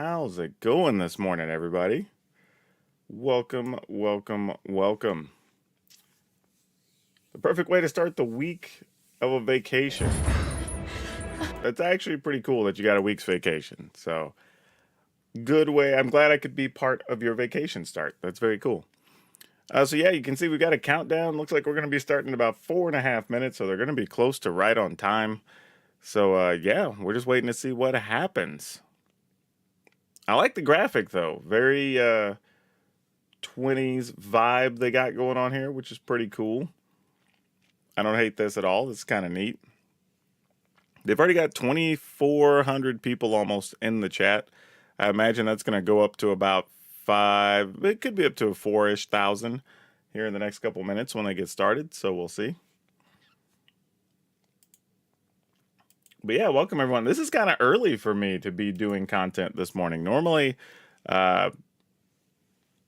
How's it going this morning, everybody? Welcome, welcome, welcome. The perfect way to start the week of a vacation. That's actually pretty cool that you got a week's vacation. So, good way. I'm glad I could be part of your vacation start. That's very cool. So yeah, you can see we've got a countdown. Looks like we're going to be starting in about 4.5 minutes. So they're going to be close to right on time. So yeah, we're just waiting to see what happens. I like the graphic though. Very 20s vibe they got going on here, which is pretty cool. I don't hate this at all. This is kind of neat. They've already got 2,400 people almost in the chat. I imagine that's going to go up to about 5. It could be up to 4-ish thousand here in the next couple minutes when they get started. So we'll see. But yeah, welcome everyone. This is kind of early for me to be doing content this morning. Normally, I'll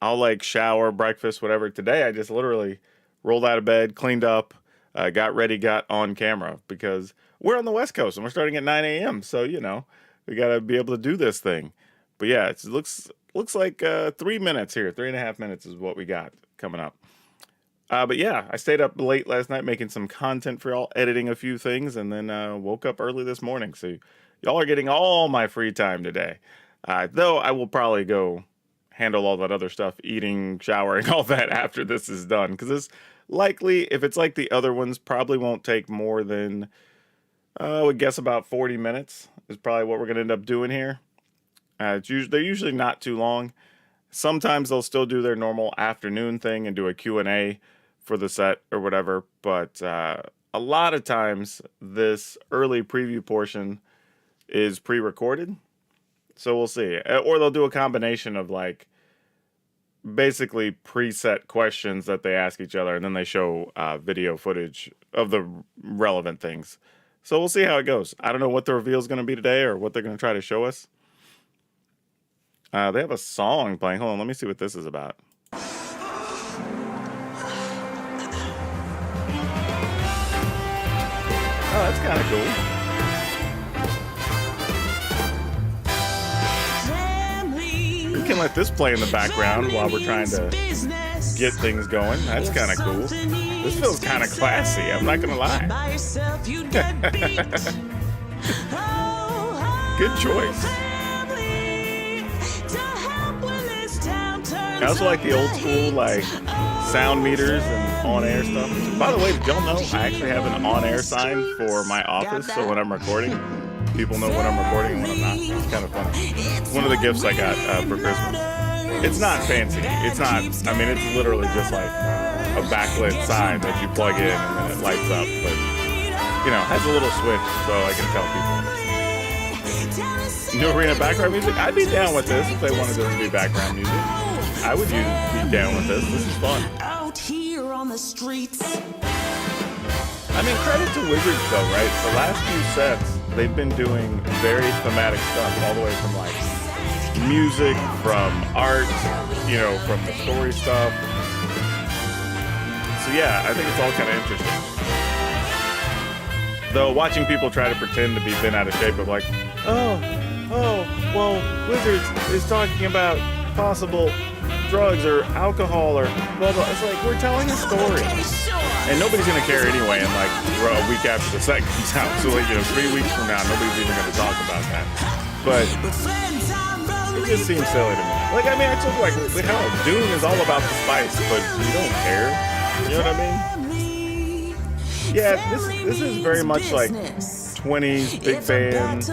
like shower, breakfast, whatever. Today, I just literally rolled out of bed, cleaned up, got ready, got on camera because we're on the West Coast and we're starting at 9 a.m. So, you know, we got to be able to do this thing. But yeah, it looks like 3 minutes here. 3.5 minutes is what we got coming up. But yeah, I stayed up late last night making some content for y'all, editing a few things, and then woke up early this morning. So y'all are getting all my free time today. Though I will probably go handle all that other stuff, eating, showering, all that after this is done. Because this likely, if it's like the other ones, probably won't take more than, I would guess about 40 minutes is probably what we're going to end up doing here. They're usually not too long. Sometimes they'll still do their normal afternoon thing and do a Q&A for the set or whatever, but a lot of times this early preview portion is pre-recorded, so we'll see. Or they'll do a combination of like basically preset questions that they ask each other, and then they show video footage of the relevant things. So we'll see how it goes. I don't know what the reveal is going to be today or what they're going to try to show us. They have a song playing. Hold on, let me see what this is about. Oh, that's kind of cool. We can let this play in the background while we're trying to get things going. That's kind of cool. This feels kind of classy, I'm not going to lie. Good choice. I also like the old school, like, sound meters and on-air stuff. By the way, did y'all know I actually have an on-air sign for my office, so when I'm recording, people know when I'm recording and when I'm not. It's kind of funny. It's one of the gifts I got for Christmas. It's not fancy. It's not, I mean, it's literally just like a backlit sign that you plug in and then it lights up. But, you know, it has a little switch so I can tell people. New arena background music? I'd be down with this if they wanted this to be background music. I would be down with this. This is fun. Out here on the streets. I mean, credit to Wizards though, right? The last few sets, they've been doing very thematic stuff, all the way from like music, from art, you know, from the story stuff. So yeah, I think it's all kind of interesting. Though watching people try to pretend to be bent out of shape of like, oh, well, Wizards is talking about possible drugs or alcohol or blah blah. It's like we're telling a story, and nobody's gonna care anyway. And like a week after the set comes out, so like, you know, 3 weeks from now, nobody's even gonna talk about that. But it just seems silly to me. Like, I mean, I took like, hell, Dune is all about the spice, but you don't care. You know what I mean? Yeah, this is very much like 20s big band.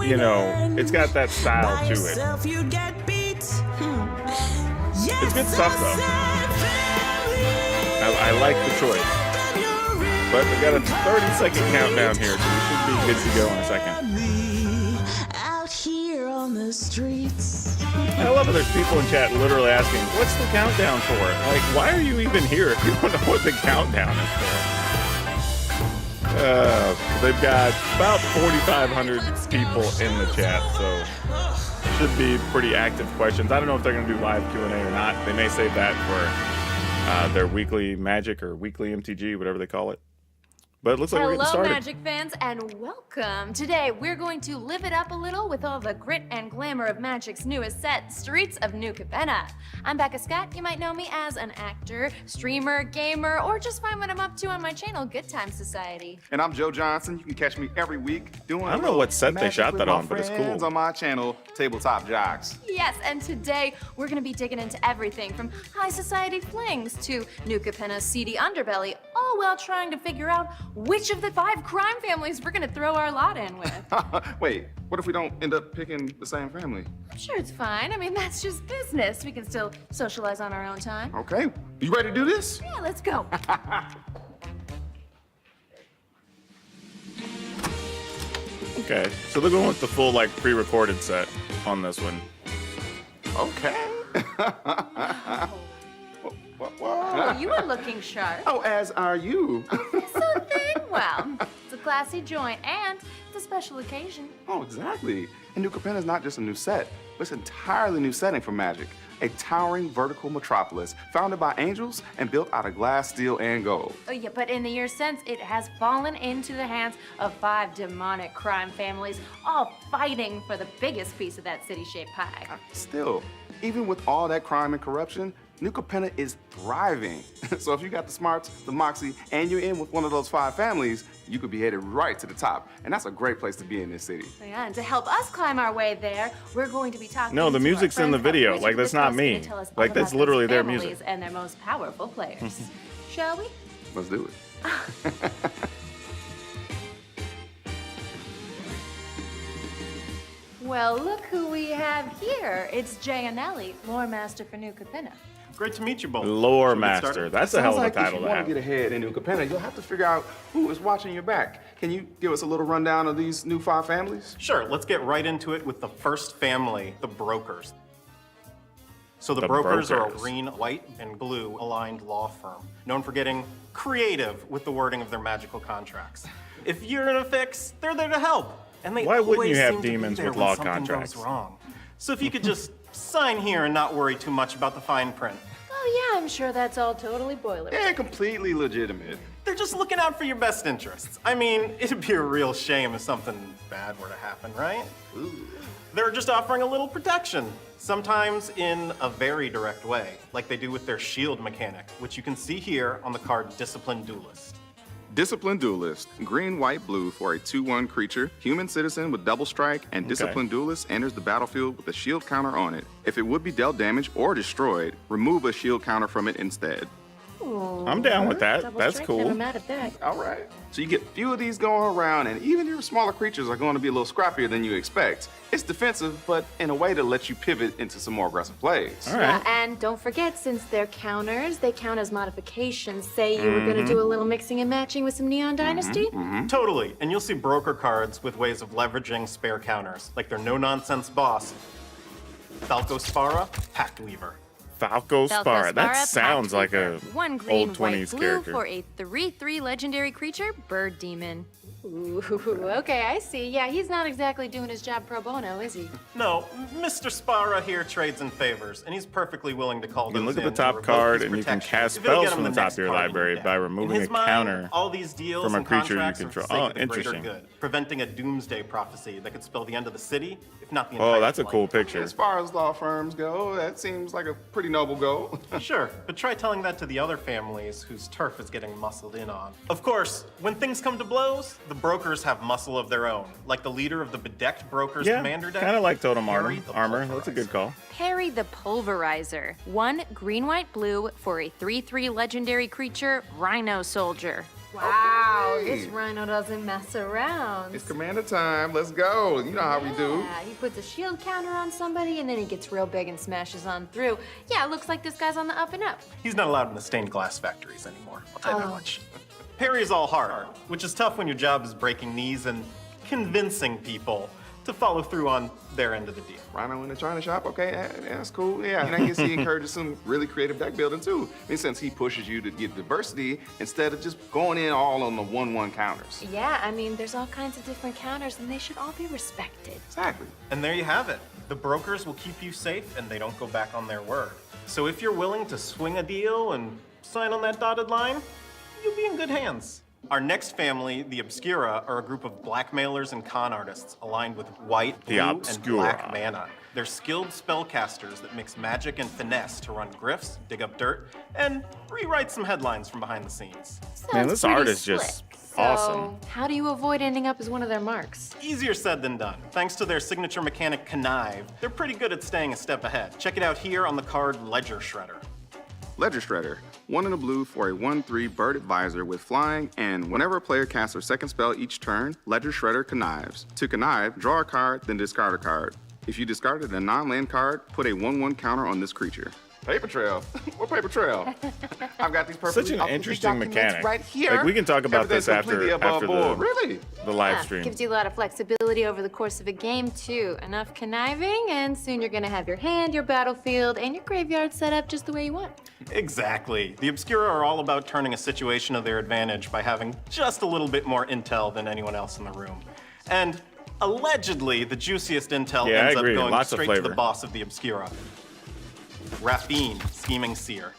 You know, it's got that style to it. It's good stuff, though. I like the choice. But we got a 30-second countdown here, so we should be good to go in a second. Out here on the streets. I love it. There's people in chat literally asking, what's the countdown for? Like, why are you even here if you don't know what the countdown is for? They've got about 4,500 people in the chat, so should be pretty active questions. I don't know if they're going to do live Q&A or not. They may save that for their weekly Magic or weekly MTG, whatever they call it. But it looks like we're getting Hello, started. Magic fans, and welcome. Today, we're going to live it up a little with all the grit and glamour of Magic's newest set, Streets of New Capenna. I'm Becca Scott. You might know me as an actor, streamer, gamer, or just find what I'm up to on my channel, Good Time Society. And I'm Joe Johnson. You can catch me every week doing I don't know what set they magic shot with that my on, but it's friends cool. on my channel, Tabletop Jocks. Yes, and today, we're going to be digging into everything from high society flings to New Capenna's seedy underbelly, all while trying to figure out which of the 5 crime families we're going to throw our lot in with. Wait, what if we don't end up picking the same family? I'm sure it's fine. I mean, that's just business. We can still socialize on our own time. Okay, you ready to do this? Yeah, let's go. Okay, so they're going with the full like pre-recorded set on this one. Okay. What? Oh, you are looking sharp. Oh, as are you. So thing, well, it's a classy joint and it's a special occasion. Oh, exactly. And New Capenna is not just a new set, but it's an entirely new setting for Magic. A towering vertical metropolis founded by angels and built out of glass, steel, and gold. Oh yeah, but in the years since, it has fallen into the hands of 5 demonic crime families, all fighting for the biggest piece of that city-shaped pie. Still, even with all that crime and corruption, New Capenna is thriving. So if you got the smarts, the moxie, and you're in with one of those 5 families, you could be headed right to the top. And that's a great place to be in this city. Yeah, and to help us climb our way there, we're going to be talking No, the to our music's in the friends video. at Like, that's Couriers not Briefcase me. to tell us Like, all that's about literally those their families music. and their most powerful players. Shall we? Let's do it. Well, look who we have here. It's Jay Anelli, lore master for New Capenna. Great to meet you both. Lore Shall we get Master. started? That's a hell of a Sounds like title if to you want have. to get ahead in New Capenna, you'll have to figure out who is watching your back. Can you give us a little rundown of these new 5 families? Sure, let's get right into it with the first family, the Brokers. So the The Brokers are a Brokers. green, white, and blue aligned law firm, known for getting creative with the wording of their magical contracts. If you're in a fix, they're there to help. And they Why wouldn't always you have seem to be demons there with when law something contracts? goes wrong. So if you could just sign here and not worry too much about the fine print. Oh yeah, I'm sure that's all totally boilerplate. Yeah, completely legitimate. They're just looking out for your best interests. I mean, it'd be a real shame if something bad were to happen, right? They're just offering a little protection, sometimes in a very direct way, like they do with their shield mechanic, which you can see here on the card Disciplined Duelist. Disciplined Duelist, green, white, blue for a 2/1 creature, human citizen with double strike, and Disciplined Duelist enters the battlefield with a shield counter on it. If it would be dealt damage or destroyed, remove a shield counter from it instead. I'm down with that. Double That's strike, cool. never mad at that. All right. So you get a few of these going around, and even your smaller creatures are going to be a little scrappier than you expect. It's defensive, but in a way to let you pivot into some more aggressive plays. All right. Yeah, and don't forget, since they're counters, they count as modifications. Say you were gonna do a little mixing and matching with some Neon Dynasty? Totally, and you'll see broker cards with ways of leveraging spare counters, like their no-nonsense boss, Falco Spara, Pact Weaver. Falco Spara. That Pact sounds like a Weaver. One green, old white, 20s blue character. for a 3/3 legendary creature, Bird Demon. Ooh, okay, I see. Yeah, he's not exactly doing his job pro bono, is he? No, Mr. Spara here trades in favors, and he's perfectly willing to call You can those look at the in to top revoke card his and you can protection cast if it'll spells get him from the the top next of your card in library deck. by In removing his a mind, counter all these deals from a and creature you contracts control. are for the sake Oh, of the greater interesting. good, preventing a doomsday prophecy that could spell the end of the city, if not the entire Oh, that's a cool life. picture. As far as law firms go, that seems like a pretty noble goal. Sure, but try telling that to the other families whose turf is getting muscled in on. Of course, when things come to blows, the brokers have muscle of their own, like the leader of the bedecked brokers Yeah, commander deck. kind of like Totem Harry Armor. the That's a good Pulverizer. call. Perry the Pulverizer. One green, white, blue for a 3/3 legendary creature, Rhino Soldier. Wow, Okay. this Rhino doesn't mess around. It's commander time. Let's go. You know how we do. Yeah, he puts a shield counter on somebody and then he gets real big and smashes on through. Yeah, it looks like this guy's on the up and up. He's not allowed in the stained glass factories anymore, I'll tell you that Oh. much. Perry's all heart, which is tough when your job is breaking knees and convincing people to follow through on their end of the deal. Rhino in the China shop, okay, that's cool. Yeah, and I guess he encourages some really creative deck building too. In a sense, he pushes you to get diversity instead of just going in all on the 1/1 counters. Yeah, I mean, there's all kinds of different counters and they should all be respected. Exactly. And there you have it. The brokers will keep you safe and they don't go back on their word. So if you're willing to swing a deal and sign on that dotted line, you'll be in good hands. Our next family, the Obscura, are a group of blackmailers and con artists aligned with white, blue, and Obscura. black mana. They're skilled spellcasters that mix magic and finesse to run grifts, dig up dirt, and rewrite some headlines from behind the scenes. Man, Sounds this pretty art is slick. just So, awesome. how do you avoid ending up as one of their marks? Easier said than done. Thanks to their signature mechanic, Connive, they're pretty good at staying a step ahead. Check it out here on the card Ledger Shredder. Ledger Shredder, 1 in a blue for a 1/3 bird advisor with flying, and whenever a player casts their second spell each turn, Ledger Shredder connives. To connive, draw a card, then discard a card. If you discarded a non-land card, put a 1/1 counter on this creature. Paper trail. What paper trail? I've got these perfectly Such an authentic interesting documents mechanic. right here. Like, we can talk about Everything's this after completely above board. the Really? live Yeah, stream. gives you a lot of flexibility over the course of a game, too. Enough conniving, and soon you're gonna have your hand, your battlefield, and your graveyard set up just the way you want. Exactly. The Obscura are all about turning a situation to their advantage by having just a little bit more intel than anyone else in the room. And allegedly, the juiciest intel Yeah, I ends up agree. going Lots of straight to the flavor. boss of the Obscura. Raffine, Scheming Seer.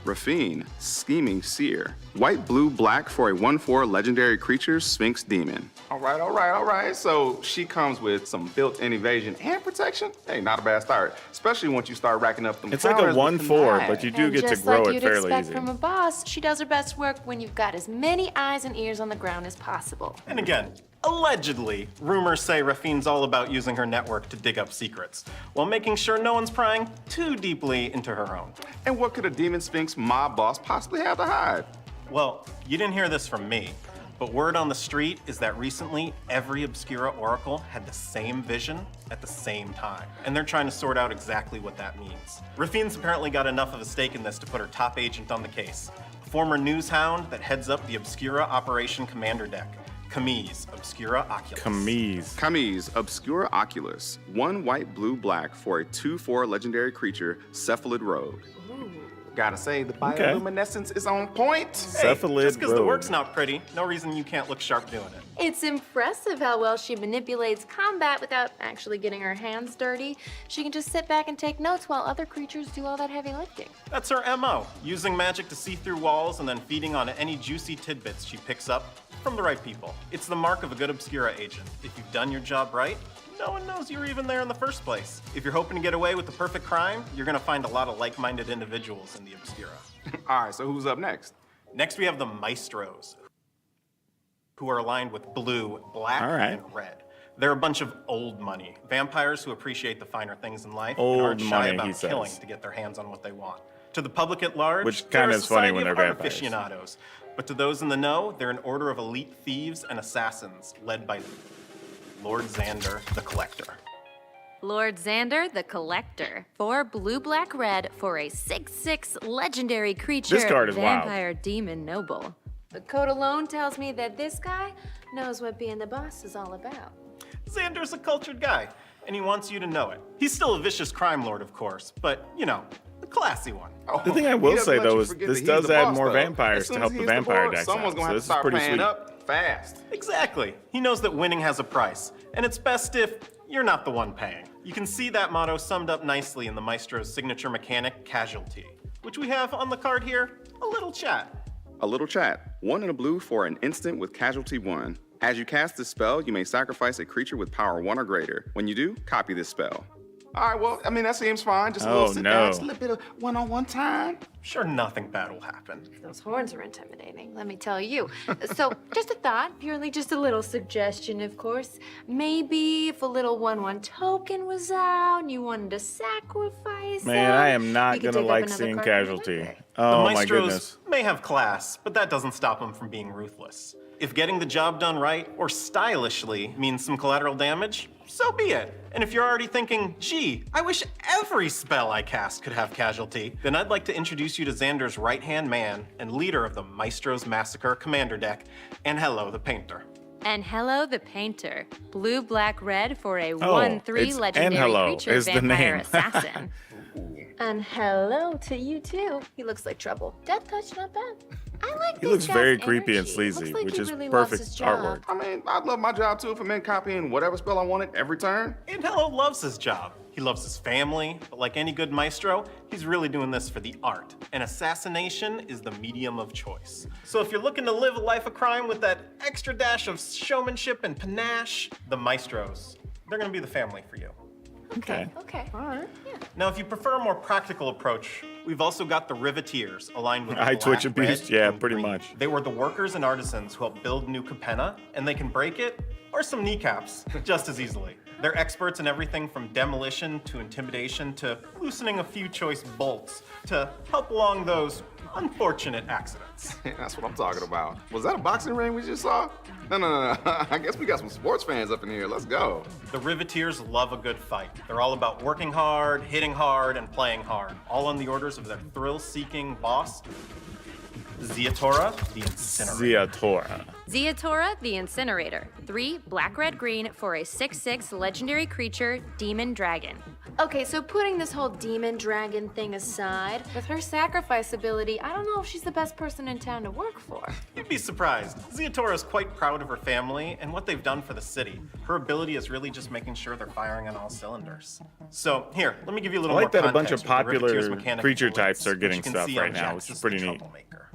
Raffine, Scheming Seer. White, blue, black for a 1/4 legendary creature, Sphinx Demon. All right. So she comes with some built-in evasion and protection. Hey, not a bad start, especially once you start racking up them It's like a counters with 1/4, connive. but you do And get to just grow like it you'd fairly expect easy. from a boss, she does her best work when you've got as many eyes and ears on the ground as possible. And again, allegedly, rumors say Raffine's all about using her network to dig up secrets, while making sure no one's prying too deeply into her own. And what could a Demon Sphinx mob boss possibly have to hide? Well, you didn't hear this from me, but word on the street is that recently every Obscura Oracle had the same vision at the same time, and they're trying to sort out exactly what that means. Raffine's apparently got enough of a stake in this to put her top agent on the case, a former news hound that heads up the Obscura Operation Commander deck, Camille, Obscura Oculus. Camise, Obscura Oculus. 1 white, blue, black for a 2/4 legendary creature, Cephalid Rogue. Gotta say, the bioluminescence is on point. Hey, Cephalid just because the Rogue. work's not pretty, no reason you can't look sharp doing it. It's impressive how well she manipulates combat without actually getting her hands dirty. She can just sit back and take notes while other creatures do all that heavy lifting. That's her MO, using magic to see through walls and then feeding on any juicy tidbits she picks up from the right people. It's the mark of a good Obscura agent. If you've done your job right, no one knows you were even there in the first place. If you're hoping to get away with the perfect crime, you're gonna find a lot of like-minded individuals in the Obscura. All right, so who's up next? Next, we have the Maestros, who are aligned with blue, black, All right. and red. They're a bunch of old money, vampires who appreciate the finer things in life Old and aren't shy money, about he says. killing to get their hands on what they want. To the public at large, Which they're kinda a is funny society when of they're art vampires. aficionados. But to those in the know, they're an order of elite thieves and assassins led by Lord Xander the Collector. Lord Xander the Collector. 4 blue, black, red for a 6/6 legendary creature. This card is wild. Vampire Demon Noble. The code alone tells me that this guy knows what being the boss is all about. Xander's a cultured guy, and he wants you to know it. He's still a vicious crime lord, of course, but, you know, a classy one. The thing I will say, though, is this does add more vampires to help the vampire decks out, Someone's so gonna have this to is start pretty paying sweet. up fast. Exactly. He knows that winning has a price, and it's best if you're not the one paying. You can see that motto summed up nicely in the Maestro's signature mechanic, Casualty, which we have on the card here, a little chat. A little chat. 1 in a blue for an instant with Casualty 1. As you cast this spell, you may sacrifice a creature with power 1 or greater. When you do, copy this spell. All right, well, I mean, that seems fine. Just a little sit down, just a little bit of one-on-one time. Sure, nothing bad will happen. Those horns are intimidating, let me tell you. So, just a thought, purely just a little suggestion, of course. Maybe if a little 1/1 token was out and you wanted to sacrifice Man, it, I am not you could gonna dig up like another seeing card from your Casualty. library. The Oh my Maestros goodness. may have class, but that doesn't stop them from being ruthless. If getting the job done right or stylishly means some collateral damage, so be it. And if you're already thinking, gee, I wish every spell I cast could have Casualty, then I'd like to introduce you to Xander's right-hand man and leader of the Maestro's Massacre Commander deck, and hello, the Painter. And hello, the Painter. Blue, black, red for a Oh, 1/3 it's legendary and hello creature is the vampire name. assassin. And hello to you too. He looks like trouble. Death touch, not bad. I like He this looks guy's very creepy and energy. sleazy, Looks like which he is really loves perfect his job. artwork. I mean, I'd love my job too if it meant copying whatever spell I wanted every turn. Antello loves his job. He loves his family, but like any good maestro, he's really doing this for the art. And assassination is the medium of choice. So if you're looking to live a life of crime with that extra dash of showmanship and panache, the maestros, they're gonna be the family for you. Okay. All right. Yeah. Now, if you prefer a more practical approach, we've also got the Riveteers, aligned with Eye black, twitch red, abuse? Yeah, and pretty green. much. They were the workers and artisans who helped build New Capenna, and they can break it, or some kneecaps, just as easily. They're experts in everything from demolition to intimidation to loosening a few choice bolts to help along those unfortunate accidents. That's what I'm talking about. Was that a boxing ring we just saw? No. I guess we got some sports fans up in here. Let's go. The Riveteers love a good fight. They're all about working hard, hitting hard, and playing hard, all on the orders of their thrill-seeking boss, Ziatora, the Incinerator. Ziatora. Ziatora, the Incinerator. 3 black, red, green for a 6/6 legendary creature, Demon Dragon. Okay, so putting this whole Demon Dragon thing aside, with her sacrifice ability, I don't know if she's the best person in town to work for. You'd be surprised. Ziatora is quite proud of her family and what they've done for the city. Her ability is really just making sure they're firing on all cylinders. So here, let me give you a little I more like that a bunch context of with the Riveteers' popular mechanical creature blitz, types are which getting you can stuff see on right now, which Jax's is pretty the neat. Troublemaker.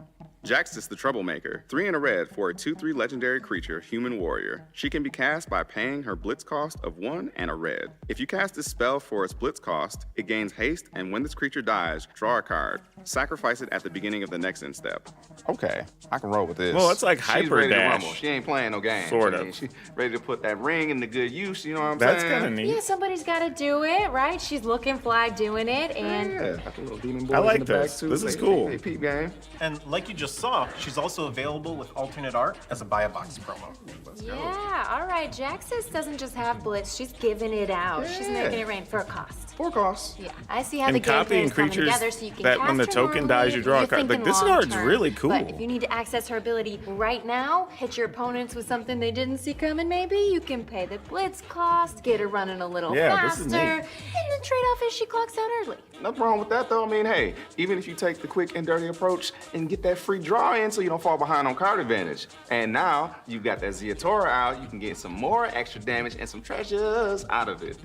Jaxis the Troublemaker, 3 and a red for a 2/3 legendary creature, human warrior. She can be cast by paying her blitz cost of 1 and a red. If you cast this spell for its blitz cost, it gains haste, and when this creature dies, draw a card. Sacrifice it at the beginning of the next end step. Okay, I can roll with this. Well, it's like She's Hyper ready to Dash. rumble. She ain't playing no games. Sort I of. mean, she's ready to put that ring into good use, you know what I'm That's saying? kind of neat. Yeah, somebody's got to do it, right? She's looking fly doing it, and Yeah, got the little demon boys I like in the back this. too. This is They- cool. They peep game. And like you just saw, she's also available with alternate art as a buy a box promo. yeah, all right. Jaxis doesn't just have blitz; she's giving it out. She's Yeah. making it rain for a cost. 4 costs. Yeah, I see how And the gameplay copying is coming creatures together, so you can that cast when the her token normally dies, you if draw a you're card. Like, thinking this long card's term. really cool. But if you need to access her ability right now, hit your opponents with something they didn't see coming, maybe you can pay the blitz cost, get her running a little Yeah, this is faster, neat. and then trade off if she clocks out early. Nothing wrong with that though. I mean, hey, even if you take the quick and dirty approach and get that free draw in so you don't fall behind on card advantage. And now you've got that Ziatora out, you can get some more extra damage and some treasures out of it.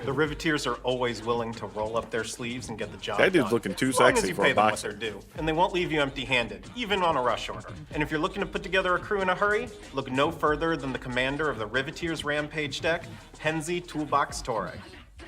The Riveteers are always willing to roll up their sleeves and get the job That dude's done, looking too as long sexy as you for pay a them what boxer. they're due. And they won't leave you empty-handed, even on a rush order. And if you're looking to put together a crew in a hurry, look no further than the commander of the Riveteers Rampage deck, Henzi Toolbox Torre.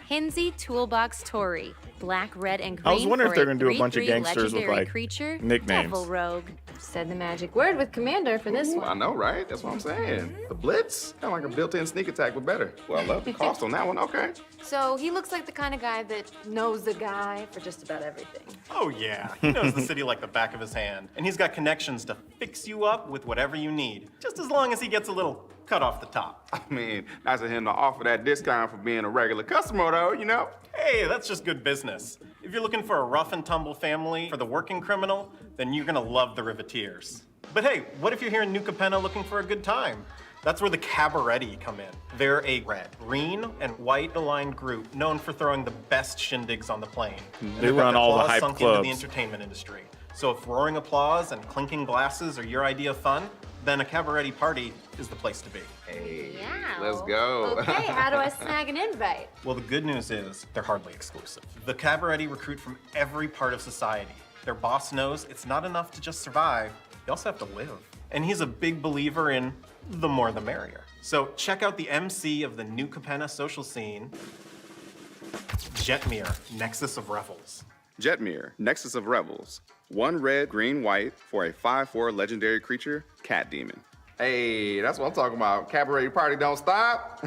Hinsey Toolbox Tori. Black, red, and green. I was wondering if for they're gonna do a bunch of 3/3 gangsters with, legendary like, creature, nicknames. Devil Rogue. Said the magic word with Commander for this I one. know, right? That's what I'm saying. The Blitz, kind of like a built-in sneak attack, but better. Well, I love the cost on that one. Okay. So he looks like the kind of guy that knows a guy for just about everything. Oh yeah, he knows the city like the back of his hand. And he's got connections to fix you up with whatever you need, just as long as he gets a little cut off the top. I mean, nice of him to offer that discount for being a regular customer, though, you know? Hey, that's just good business. If you're looking for a rough and tumble family for the working criminal, then you're gonna love the Riveteers. But hey, what if you're here in New Capenna looking for a good time? That's where the Cabaretti come in. They're a red, green, and white aligned group known for throwing the best shindigs on the plane. And They they've got run their all the claws hype sunk into the clubs. entertainment industry. So if roaring applause and clinking glasses are your idea of fun, then a Cabaretti party is the place to be. Hey, Yeah. let's go. Okay, how do I snag an invite? Well, the good news is they're hardly exclusive. The Cabaretti recruit from every part of society. Their boss knows it's not enough to just survive, you also have to live. And he's a big believer in the more the merrier. So check out the MC of the New Capenna social scene, Jetmir, Nexus of Revels. Jetmir, Nexus of Revels. 1 red, green, white for a 5/4 legendary creature, Cat Demon. Hey, that's what I'm talking about. Cabaret party don't stop.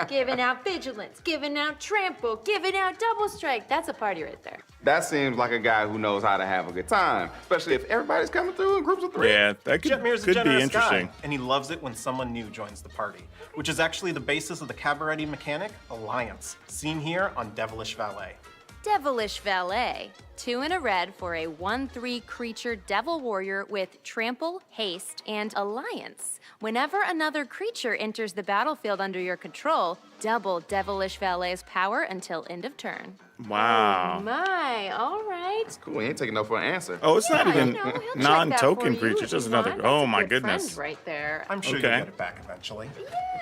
Giving out vigilance, giving out trample, giving out double strike. That's a party right there. That seems like a guy who knows how to have a good time, especially if everybody's coming through in groups of 3. Yeah, that Jetmir's a could be generous interesting. guy, and he loves it when someone new joins the party, which is actually the basis of the Cabaretti mechanic, Alliance, seen here on Devilish Valet. Devilish Valet. 2 and a red for a 1/3 creature Devil Warrior with Trample, Haste, and Alliance. Whenever another creature enters the battlefield under your control, double Devilish Valet's power until end of turn. Wow. Oh my, all right. Cool, he ain't taking no for an answer. Oh, it's not Yeah, even you know, he'll check that non-token for you creatures. if Just you another. want. Oh That's a my good goodness. friend right there. I'm sure Okay. you'll get it back eventually.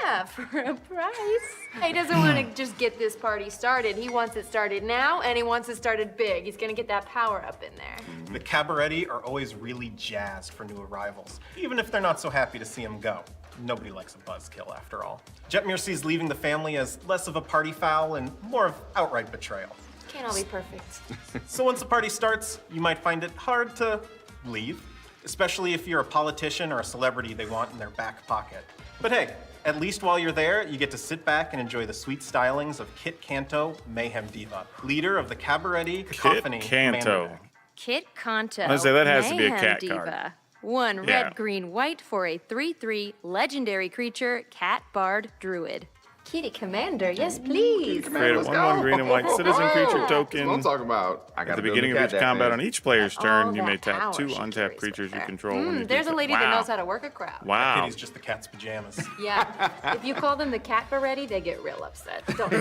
Yeah, for a price. He doesn't want to just get this party started. He wants it started now, and he wants it started big. He's gonna get that power up in there. The Cabaretti are always really jazzed for new arrivals, even if they're not so happy to see him go. Nobody likes a buzzkill, after all. Jetmir sees leaving the family as less of a party foul and more of outright betrayal. Can't all be perfect. So once the party starts, you might find it hard to leave, especially if you're a politician or a celebrity they want in their back pocket. But hey, at least while you're there, you get to sit back and enjoy the sweet stylings of Kit Kanto, Mayhem Diva, leader of the Cabaretti Cacophony. Kit Kanto. Commander. Kit Kanto. I say that has to be a Mayhem cat Diva. card. 1 Yeah. red, green, white for a 3/3 legendary creature, Cat Bard Druid. Kitty Commander, yes please. Create a Let's 1/1 go. green and white citizen creature That's token. what I'm talking about. I At got the beginning of each combat on each player's All turn, you that may tap power 2 she untapped carries creatures with you her. control. when you do There's a so. lady Wow. that knows how to work a crowd. Wow. Kitty's just the cat's pajamas. Yeah. If you call them the Cat Baretti, they get real upset. Don't.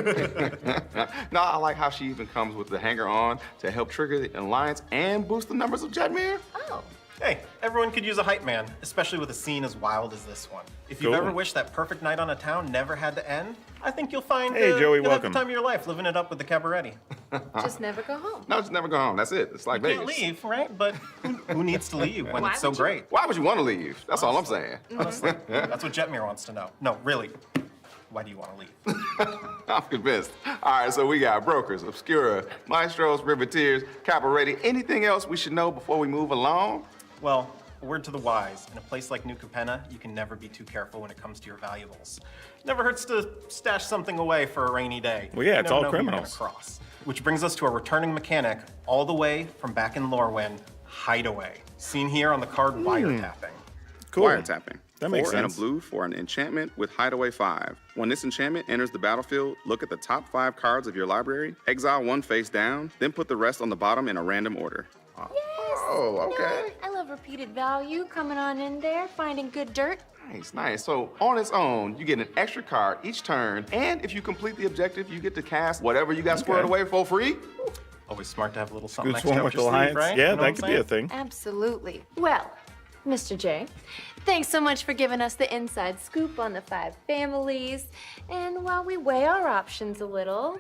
No, I like how she even comes with the hanger on to help trigger the alliance and boost the numbers of Jetmir. Oh. Hey, everyone could use a hype man, especially with a scene as wild as this one. If you've Cool. ever wished that perfect night on a town never had to end, I think you'll find Hey, Joey, you'll welcome. have the time of your life living it up with the Cabaretti. Just never go home. No, just never go home. That's it. It's like You Vegas. can't leave, right? But who needs to leave when Why it's so would you? great? Why would you want to leave? That's all I'm saying. Honestly, that's what Jetmir wants to know. No, really, why do you want to leave? I'm convinced. All right, so we got brokers, Obscura, Maestros, Riveteers, Cabaretti. Anything else we should know before we move along? Well, a word to the wise. In a place like New Capenna, you can never be too careful when it comes to your valuables. Never hurts to stash something away for a rainy day. Well, yeah, You it's never all know who you're gonna criminals. cross. Which brings us to a returning mechanic all the way from back in Lorwyn, Hideaway. Seen here on the card Wiretapping. Cool. Wiretapping. That makes 4 and a sense. blue for an enchantment with Hideaway 5. When this enchantment enters the battlefield, look at the top 5 cards of your library, exile 1 face down, then put the rest on the bottom in a random order. Oh, okay. I love repeated value coming on in there, finding good dirt. Nice, nice. So on its own, you get an extra card each turn, and if you complete the objective, you get to cast whatever you got squared away for free. Always smart to have a little something Good extra one up with your sleeve, Alliance. right? Yeah, You know what that I'm could be a saying? thing. Absolutely. Well, Mr. J, thanks so much for giving us the inside scoop on the 5 families. And while we weigh our options a little,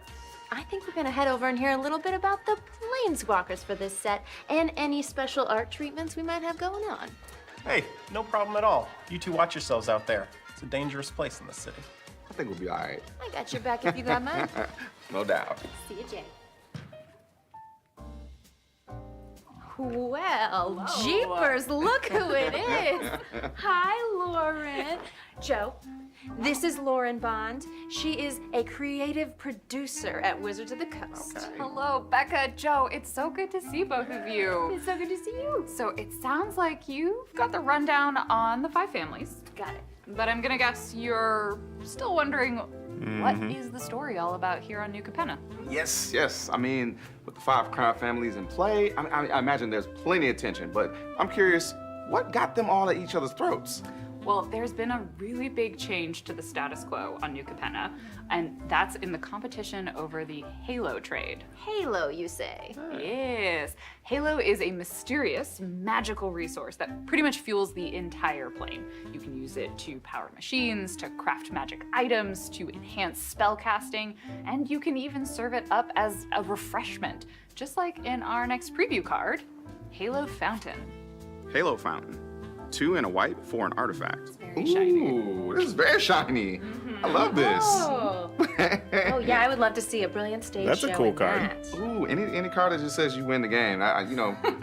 I think we're gonna head over and hear a little bit about the Planeswalkers for this set and any special art treatments we might have going on. Hey, no problem at all. You two watch yourselves out there. It's a dangerous place in this city. I think we'll be all right. I got your back if you got mine. No doubt. See you, Jay. Well, jeepers, look who it is. Hi, Lauren. Joe, this is Lauren Bond. She is a creative producer at Wizards of the Coast. Hello, Becca, Joe. It's so good to see both of you. It's so good to see you. So it sounds like you've got the rundown on the 5 families, Got it. but I'm gonna guess you're still wondering what is the story all about here on New Capenna? Yes, yes. I mean, with the 5 crown families in play, I imagine there's plenty of tension, but I'm curious, what got them all at each other's throats? Well, there's been a really big change to the status quo on New Capenna, and that's in the competition over the Halo trade. Halo, you say? Yes. Halo is a mysterious, magical resource that pretty much fuels the entire plane. You can use it to power machines, to craft magic items, to enhance spellcasting, and you can even serve it up as a refreshment, just like in our next preview card, Halo Fountain. Halo Fountain. 2 and a white for an artifact. Very shiny. Ooh, this is very shiny. I love this. Oh. Oh, yeah, I would love to see a brilliant stage That's a show cool in card. that. Ooh, any card that just says you win the game,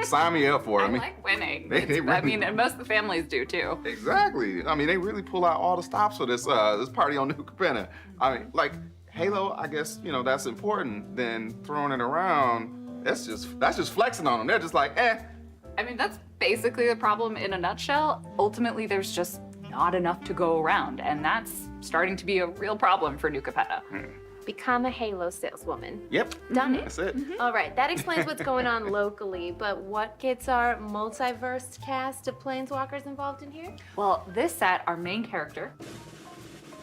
sign me up for it. I like winning. they I really- mean, and most of the families do too. Exactly. I mean, they really pull out all the stops for this this party on New Capenna. I mean, like Halo, I guess that's important. Then throwing it around, that's just flexing on them. They're just like, eh. I mean, that's basically the problem in a nutshell. Ultimately, there's just not enough to go around, and that's starting to be a real problem for New Capenna. become a Halo saleswoman. Yep. Done it. That's it. All right, that explains what's going on locally, but what gets our multiverse cast of Planeswalkers involved in here? Well, this set, our main character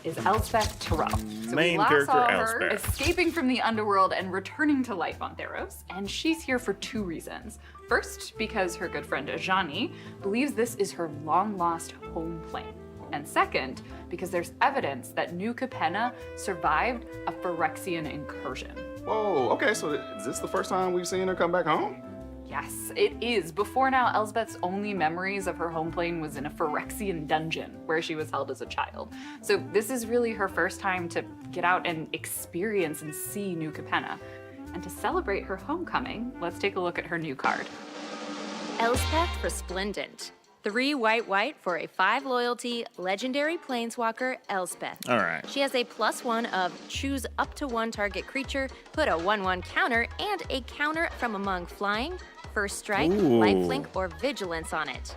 is Elspeth Terrell. So Main we last character, saw her Elspeth. escaping from the underworld and returning to life on Theros, and she's here for two reasons. First, because her good friend Ajani believes this is her long-lost home plane. And second, because there's evidence that New Capenna survived a Phyrexian incursion. Whoa, okay, so is this the first time we've seen her come back home? Yes, it is. Before now, Elspeth's only memories of her home plane was in a Phyrexian dungeon where she was held as a child. So this is really her first time to get out and experience and see New Capenna. And to celebrate her homecoming, let's take a look at her new card. Elspeth Resplendent. 3 white for a 5 loyalty legendary planeswalker, Elspeth. All right. She has a +1 of choose up to 1 target creature, put a 1/1 counter, and a counter from among flying, first strike, Ooh. lifelink, or vigilance on it.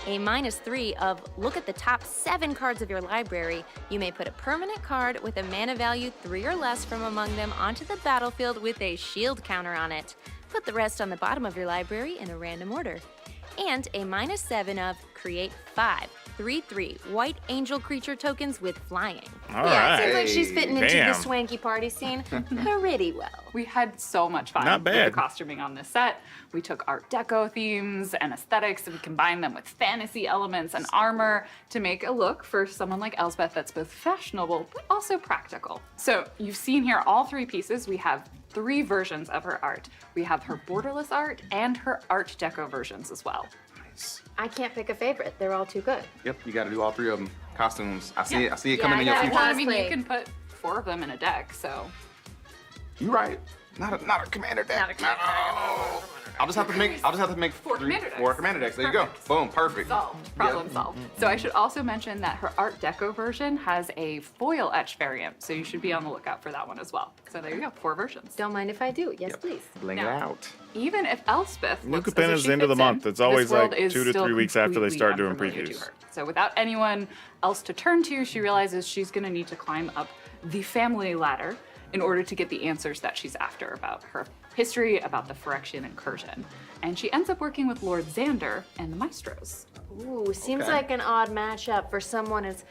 A -3 of look at the top 7 cards of your library. You may put a permanent card with a mana value 3 or less from among them onto the battlefield with a shield counter on it. Put the rest on the bottom of your library in a random order. And a -7 of create 5 3/3 white angel creature tokens with flying. All Yeah, right. it seems like she's fitting into Bam. the swanky party scene pretty well. We had so much fun Not with bad. the costuming on this set. We took Art Deco themes and aesthetics and we combined them with fantasy elements and armor to make a look for someone like Elspeth that's both fashionable but also practical. So you've seen here all 3 pieces. We have 3 versions of her art. We have her borderless art and her Art Deco versions as well. Nice. I can't pick a favorite. They're all too good. Yep, you gotta do all 3 of them. Costumes. I see Yeah. it. I see it Yeah, coming in your I future. got Well, I mean, Cosplay. you can put 4 of them in a deck, so. You right. Not a commander deck. Not a commander deck. No. I'll just have to make 4 commander decks. 4 commander decks. There you go. Perfect. Boom. Perfect. Solved. Problem solved. So I should also mention that her Art Deco version has a foil etch variant, so you should be on the lookout for that one as well. So there you go, 4 versions. Don't mind if I do. Yes, please. Bling it No. out. Even if Elspeth New looks as if Capenna's she the end of the fits in, month. It's always this world like is 2 to still 3 weeks after they completely start doing unfamiliar to previews. her. So without anyone else to turn to, she realizes she's going to need to climb up the family ladder in order to get the answers that she's after about her history, about the Phyrexian incursion. And she ends up working with Lord Xander and the Maestros. Ooh, seems Okay. like an odd matchup for someone as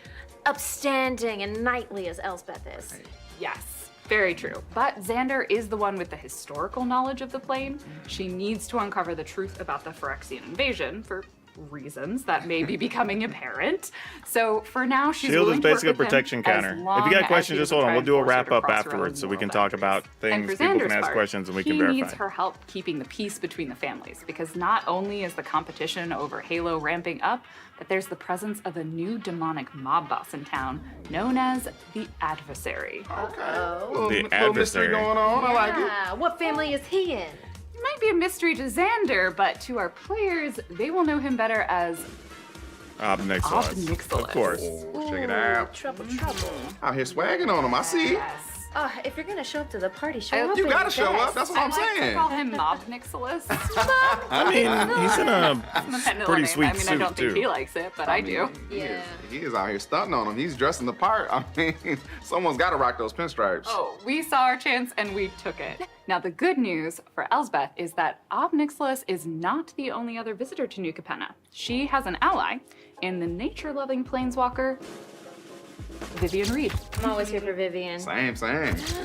upstanding and knightly as Elspeth is. Yes, very true. But Xander is the one with the historical knowledge of the plane. She needs to uncover the truth about the Phyrexian invasion for reasons that may be becoming apparent. So for now, she's Shield is willing to work basically a with him protection as counter. If long you got as questions, he just doesn't hold on. try We'll and do a force her wrap to up cross her own afterwards so we can moral talk boundaries. about And things for people can Xander's ask part, questions and we can he verify. needs her help keeping the peace between the families because not only is the competition over Halo ramping up, but there's the presence of a new demonic mob boss in town known as the Adversary. Okay. The Little mystery adversary. going on. I like it. Yeah, what family is he in? It might be a mystery to Xander, but to our players, they will know him better as Obnixilis. Obnixilis. Of course. Oh, check it out. Trouble. Out here swagging on them. I see. Yes. If you're gonna show up to the party, show I- up. You in gotta your show up. best. That's what I'm I like to saying. call him Obnixilis. I mean, he's in a pretty sweet I mean, suit, I don't think too. he likes it, but I do. Yeah. He is out here stunting on them. He's dressing the part. I mean, someone's got to rock those pinstripes. Oh, we saw our chance and we took it. Now, the good news for Elsbeth is that Obnixilis is not the only other visitor to New Capenna. She has an ally in the nature-loving planeswalker, Vivian Reed. I'm always here for Vivian. Same.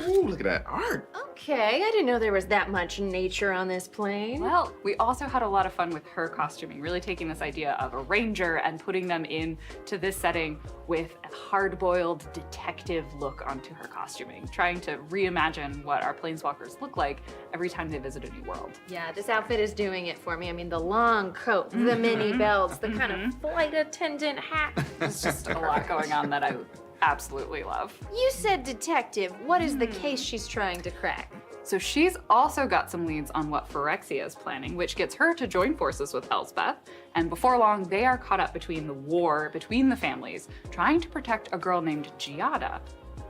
Ooh, look at that art. Okay, I didn't know there was that much nature on this plane. Well, we also had a lot of fun with her costuming, really taking this idea of a ranger and putting them into this setting with a hard-boiled detective look onto her costuming, trying to reimagine what our planeswalkers look like every time they visit a new world. Yeah, this outfit is doing it for me. I mean, the long coat, the mini belts, the kind of flight attendant hat. There's just a lot going on that I absolutely love. You said detective. What is the case she's trying to crack? So she's also got some leads on what Phyrexia is planning, which gets her to join forces with Elspeth. And before long, they are caught up between the war between the families, trying to protect a girl named Giada.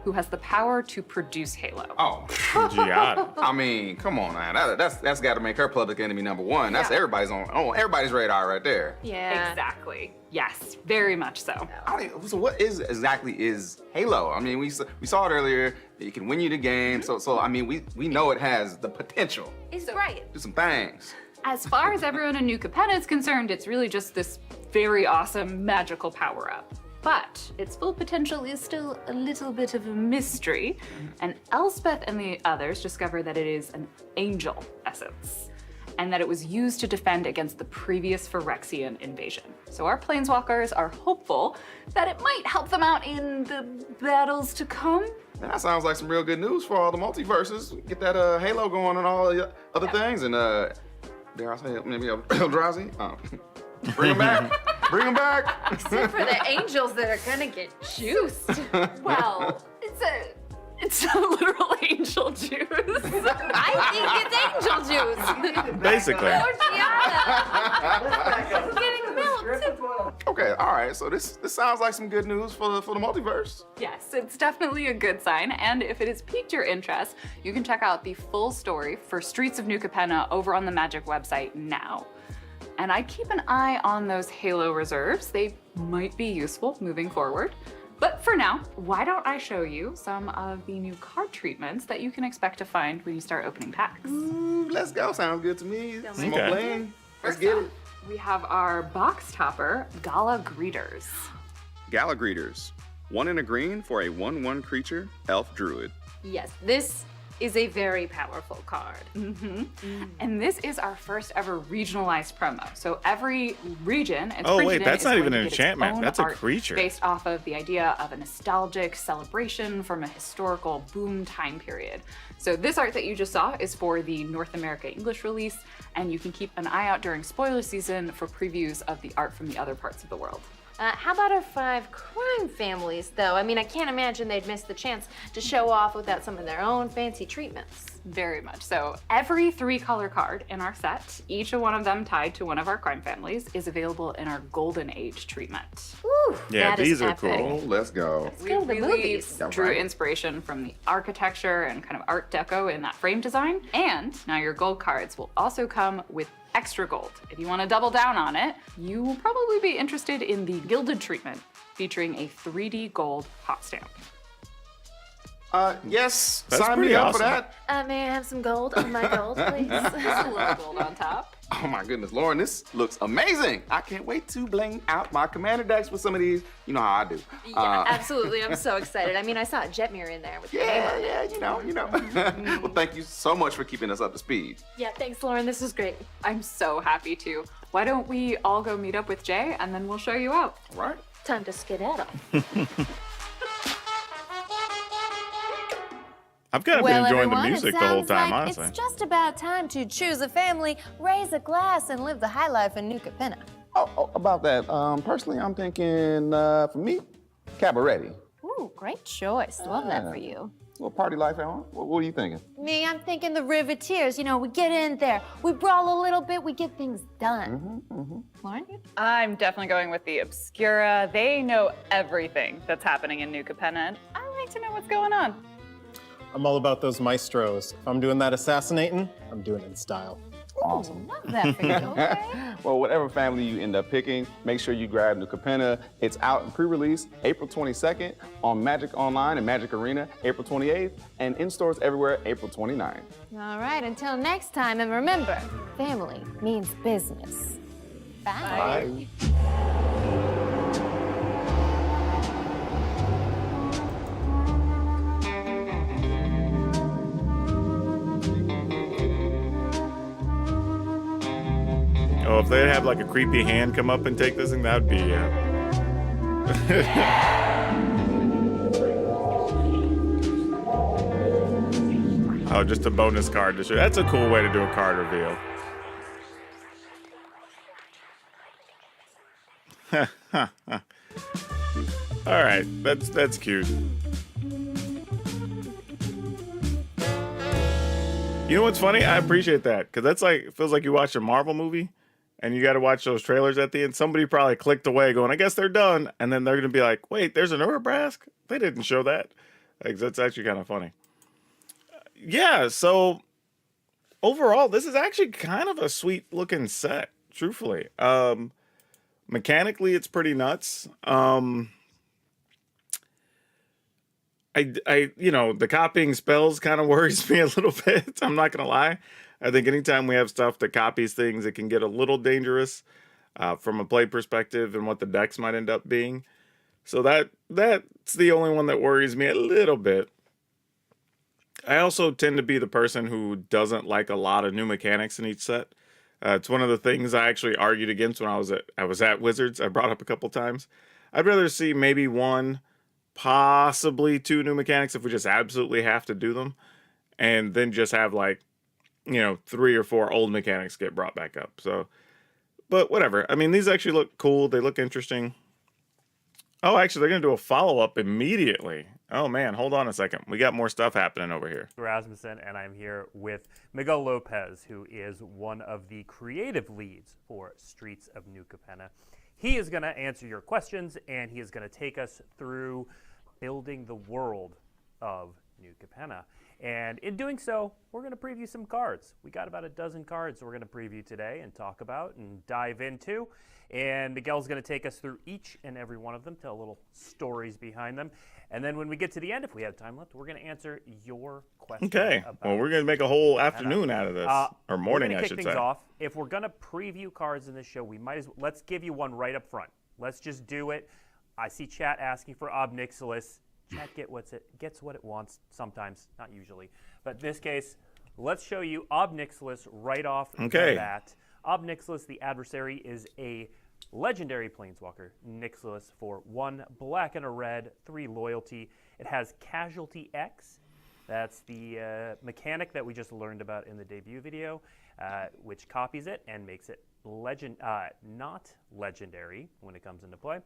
who has the power to produce Halo. Oh, Giada. I mean, come on, man. That's got to make her public enemy number one. That's everybody's everybody's radar right there. Yeah. Exactly. Yes, very much so. So what exactly is Halo? I mean, we saw it earlier. It can win you the game. So I mean, we know it has the potential. Is right. Do some things. As far as everyone in New Capenna is concerned, it's really just this very awesome magical power-up. But its full potential is still a little bit of a mystery, and Elspeth and the others discover that it is an angel essence, and that it was used to defend against the previous Phyrexian invasion. So our Planeswalkers are hopeful that it might help them out in the battles to come. That sounds like some real good news for all the multiverses. Get that Halo going and all the other things, and dare I say maybe Eldrazi? Bring them back. Bring them back. Except for the angels that are gonna get juiced. Well, it's a literal angel juice. I think it's angel juice. Basically. Oh, Giada. Getting milked. Okay, all right. So this sounds like some good news for the multiverse. Yes, it's definitely a good sign, and if it has piqued your interest, you can check out the full story for Streets of New Capenna over on the Magic website now. And I'd keep an eye on those Halo reserves. They might be useful moving forward. But for now, why don't I show you some of the new card treatments that you can expect to find when you start opening packs. Ooh, let's go. Sounds good to me. Some more Okay. bling. Let's First get up, it. we have our box topper, Gala Greeters. Gala Greeters. 1 in a green for a 1/1 creature, elf druid. Yes, this is a very powerful card. And this is our first ever regionalized promo. So every region, it's Oh, printed wait, in, that's is not going even to an get its enchantment. own That's a art creature. Based off of the idea of a nostalgic celebration from a historical boom time period. So this art that you just saw is for the North America English release, and you can keep an eye out during spoiler season for previews of the art from the other parts of the world. How about our 5 crime families, though? I mean, I can't imagine they'd miss the chance to show off without some of their own fancy treatments. Very much. So every 3-color card in our set, each one of them tied to one of our crime families, is available in our Golden Age treatment. Woo, Yeah, that is these are epic. cool. Oh, let's go. Let's go to the movies. drew right. inspiration from the architecture and kind of art deco in that frame design. And now your gold cards will also come with extra gold. If you want to double down on it, you will probably be interested in the Gilded treatment, featuring a 3D gold hot stamp. Yes, That's sign pretty me up awesome. for that. May I have some gold on my gold, please? Just a little gold on top. Oh my goodness, Lauren, this looks amazing. I can't wait to bling out my commander decks with some of these. You know how I do. Yeah, absolutely. I'm so excited. I mean, I saw a jet mirror in there with your name on it. yeah, you know. Well, thank you so much for keeping us up to speed. Yeah, thanks, Lauren. This was great. I'm so happy to. Why don't we all go meet up with Jay and then we'll show you out. All right. Time to skedaddle. I've kind of been enjoying the music the whole time, honestly. It's just about time to choose a family, raise a glass, and live the high life in New Capenna. Oh, about that. Personally, I'm thinking for me, cabaret. Ooh, great choice. Love that for you. Little party life at home. What are you thinking? Me, I'm thinking the Riveteers. You know, we get in there, we brawl a little bit, we get things done. Lauren? I'm definitely going with the Obscura. They know everything that's happening in New Capenna, and I like to know what's going on. I'm all about those maestros. If I'm doing that assassinating, I'm doing it in style. Awesome. Love that for you. Okay. Well, whatever family you end up picking, make sure you grab New Capenna. It's out in pre-release April 22nd, on Magic Online and Magic Arena April 28th, and in stores everywhere April 29th. All right, until next time, and remember, family means business. Bye. Oh, if they'd have like a creepy hand come up and take this thing, that would be. Oh, just a bonus card to show. That's a cool way to do a card reveal. All right, that's cute. You know what's funny? I appreciate that because that's like it feels like you watch a Marvel movie and you got to watch those trailers at the end. Somebody probably clicked away, going, "I guess they're done," and then they're gonna be like, "Wait, there's an Urabrask? They didn't show that." Like, that's actually kind of funny. Yeah, so overall, this is actually kind of a sweet looking set, truthfully. Mechanically, it's pretty nuts. The copying spells kind of worries me a little bit. I'm not gonna lie. I think anytime we have stuff that copies things, it can get a little dangerous from a play perspective and what the decks might end up being. So that's the only one that worries me a little bit. I also tend to be the person who doesn't like a lot of new mechanics in each set. It's one of the things I actually argued against when I was at Wizards. I brought up a couple times. I'd rather see maybe one, possibly two new mechanics if we just absolutely have to do them, and then just have like, 3 or 4 old mechanics get brought back up. So, but whatever. I mean, these actually look cool. They look interesting. Oh, actually, they're going to do a follow-up immediately. Oh, man, hold on a second. We got more stuff happening over here. Rasmussen, and I'm here with Miguel Lopez, who is one of the creative leads for Streets of New Capenna. He is going to answer your questions, and he is going to take us through building the world of New Capenna. And in doing so, we're going to preview some cards. We got about a dozen cards we're going to preview today and talk about and dive into. And Miguel's going to take us through each and every one of them, tell little stories behind them. And then when we get to the end, if we have time left, we're going to answer your questions. Okay. Well, we're going to make a whole afternoon out of this. Or morning, I should say. Kick things off. If we're going to preview cards in this show, we might as well, let's give you one right up front. Let's just do it. I see chat asking for Ob Nixilis. Chat gets what it wants sometimes, not usually. But in this case, let's show you Ob Nixilis right off the bat. Ob Nixilis, the Adversary, is a legendary Planeswalker. Nixilis for 1 black and a red, 3 loyalty. It has Casualty X. That's the mechanic that we just learned about in the debut video, which copies it and makes it not legendary when it comes into play.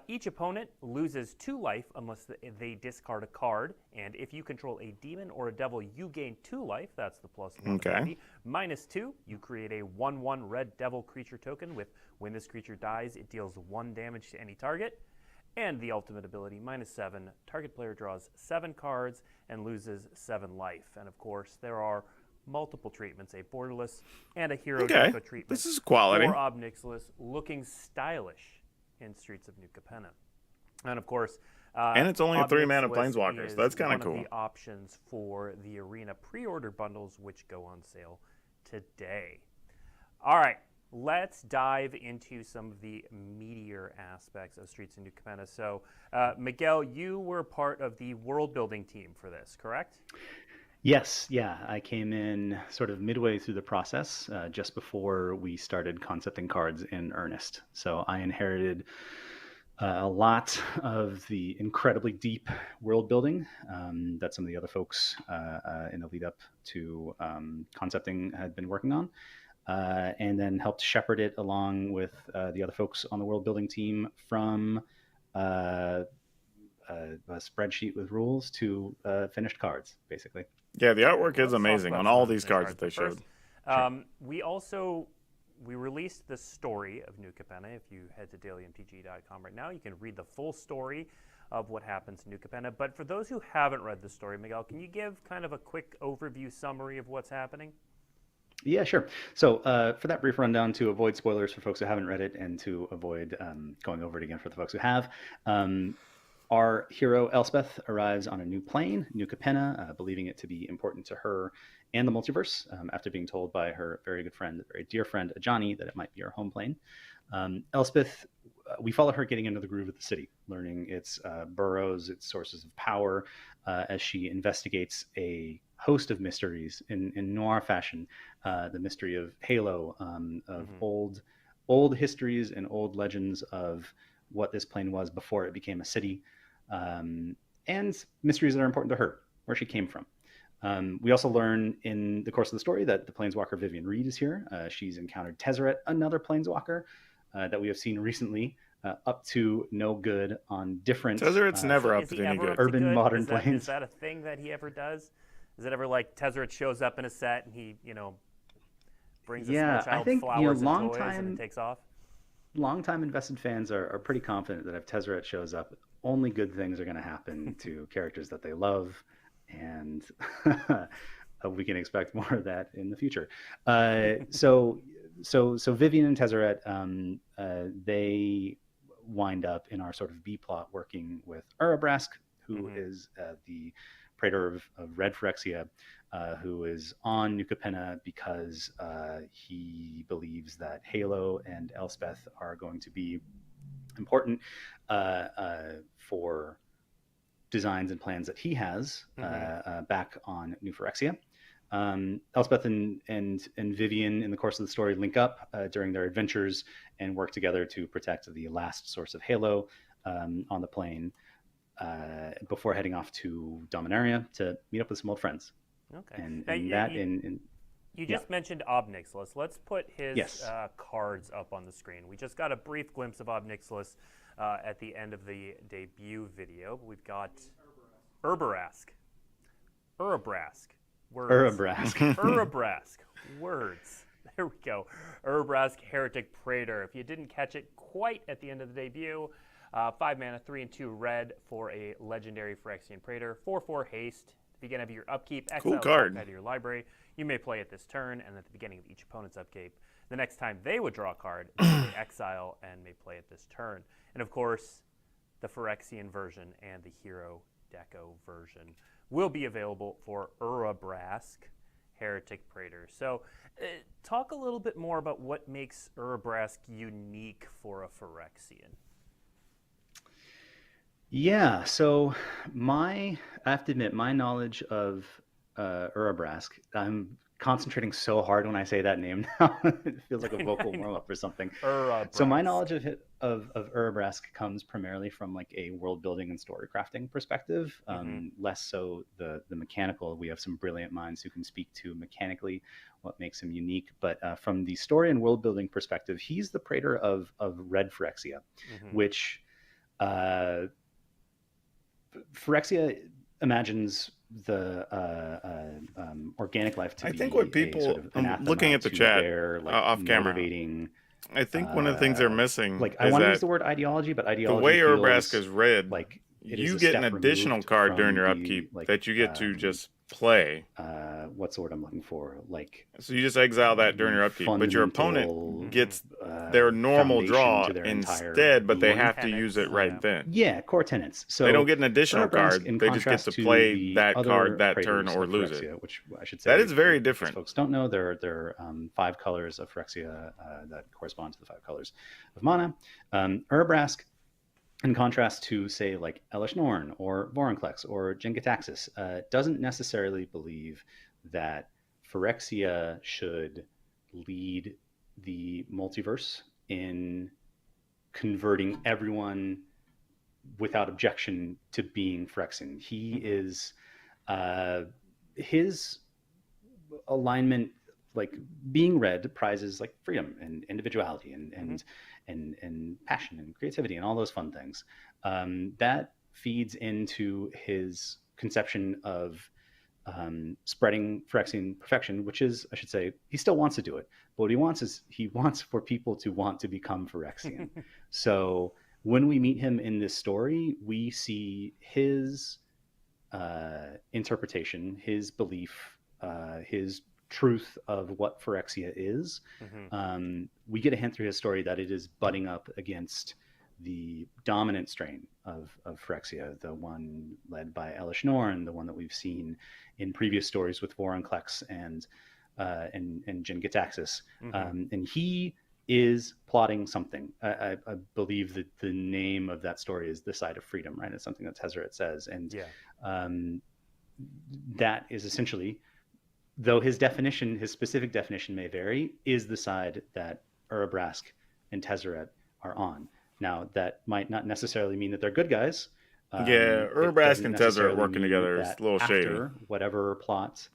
Each opponent loses 2 life unless they discard a card, and if you control a demon or a devil, you gain 2 life. That's the +1 ability. -2, you create a 1/1 red devil creature token with when this creature dies, it deals 1 damage to any target. And the ultimate ability, -7, target player draws 7 cards and loses 7 life. And of course, there are multiple treatments, a borderless and a hero treatment. This is quality. For Ob Nixilis, looking stylish in Streets of New Capenna. And of course, and it's only a 3-mana Nixilis Planeswalker, so that's kind of cool. One of the options for the Arena pre-order bundles, which go on sale today. All right, let's dive into some of the meatier aspects of Streets of New Capenna. So, Miguel, you were part of the world-building team for this, correct? Yes, yeah. I came in sort of midway through the process, just before we started concepting cards in earnest. So I inherited a lot of the incredibly deep world building that some of the other folks in the lead up to concepting had been working on, and then helped shepherd it along with the other folks on the world building team from a spreadsheet with rules to finished cards, basically. Yeah, the artwork is amazing on all these cards that they showed. We released the story of New Capenna. If you head to dailymtg.com right now, you can read the full story of what happens in New Capenna. But for those who haven't read the story, Miguel, can you give kind of a quick overview summary of what's happening? Yeah, sure. So for that brief rundown, to avoid spoilers for folks who haven't read it and to avoid going over it again for the folks who have, our hero, Elspeth, arrives on a new plane, New Capenna, believing it to be important to her and the multiverse, after being told by her very good friend, very dear friend, Ajani, that it might be her home plane. Elspeth, we follow her getting into the groove of the city, learning its boroughs, its sources of power, as she investigates a host of mysteries in noir fashion, the mystery of Halo, of old histories and old legends of what this plane was before it became a city, and mysteries that are important to her, where she came from. We also learn in the course of the story that the Planeswalker Vivian Reed is here. She's encountered Tezzeret, another Planeswalker that we have seen recently, up to no good on different... Tezzeret's never up to any good. Urban modern planes. Is that a thing that he ever does? Is it ever like Tezzeret shows up in a set and he, brings a small child flowers and toys and it takes off? Long-time invested fans are pretty confident that if Tezzeret shows up only good things are going to happen to characters that they love, and we can expect more of that in the future. So Vivian and Tezzeret, they wind up in our sort of B plot working with Urabrask, who is the praetor of Red Phyrexia, who is on New Capenna because he believes that Halo and Elspeth are going to be important for designs and plans that he has back on New Phyrexia. Elspeth and Vivian, in the course of the story, link up during their adventures and work together to protect the last source of Halo on the plane before heading off to Dominaria to meet up with some old friends. Okay. You just mentioned Obnixilis. Let's put his cards up on the screen. We just got a brief glimpse of Obnixilis at the end of the debut video. We've got Urabrask. Urabrask. Words. There we go. Urabrask, Heretic Praetor. If you didn't catch it quite at the end of the debut, 5 mana, 3 and 2 red for a legendary Phyrexian Praetor. 4/4 haste. At the beginning of your upkeep, exile card out of your library. You may play it this turn, and at the beginning of each opponent's upkeep, the next time they would draw a card, they may exile and may play it this turn. And of course, the Phyrexian version and the Hero Deco version will be available for Urabrask, Heretic Praetor. So talk a little bit more about what makes Urabrask unique for a Phyrexian. Yeah, so I have to admit, my knowledge of Urabrask, I'm concentrating so hard when I say that name now. It feels like a vocal warm-up or something. So my knowledge of Urabrask comes primarily from like a world building and story crafting perspective, less so the mechanical. We have some brilliant minds who can speak to mechanically what makes him unique. But from the story and world building perspective, he's the praetor of Red Phyrexia, which Phyrexia imagines the organic life to be. I think what people, sort of looking at the chat off camera, I think one of the things they're missing like is I want to that use the word ideology, but ideology the way feels Urabrask is read, like you get an additional card during your upkeep that you get to just play. What's the word I'm looking for? Like, so you just exile that during your upkeep, but your opponent gets their normal draw instead, but they have to use it right then. Yeah, core tenants. So they don't get an additional card; they just get to play the that card that praetors turn or of lose Phyrexia, it. Which I should say that is very different. Folks don't know there are 5 colors of Phyrexia that correspond to the 5 colors of mana. Urabrask, in contrast to, say, like Elish Norn or Vorinclex or Jin-Gitaxias, doesn't necessarily believe that Phyrexia should lead the multiverse in converting everyone without objection to being Phyrexian. He is his alignment, like being red, prizes like freedom and individuality and passion and creativity and all those fun things. That feeds into his conception of spreading Phyrexian perfection, which is, I should say, he still wants to do it. But what he wants is he wants for people to want to become Phyrexian. So when we meet him in this story, we see his interpretation, his belief, his truth of what Phyrexia is. We get a hint through his story that it is butting up against the dominant strain of Phyrexia, the one led by Elish Norn, the one that we've seen in previous stories with Vorinclex and Jin-Gitaxias. And he is plotting something. I believe that the name of that story is The Side of Freedom, right? It's something that Tezzeret says. And that is essentially, though his definition, his specific definition may vary, is the side that Urabrask and Tezzeret are on. Now, that might not necessarily mean that they're good guys. Urabrask and Tezzeret working together is a little shady. After whatever plot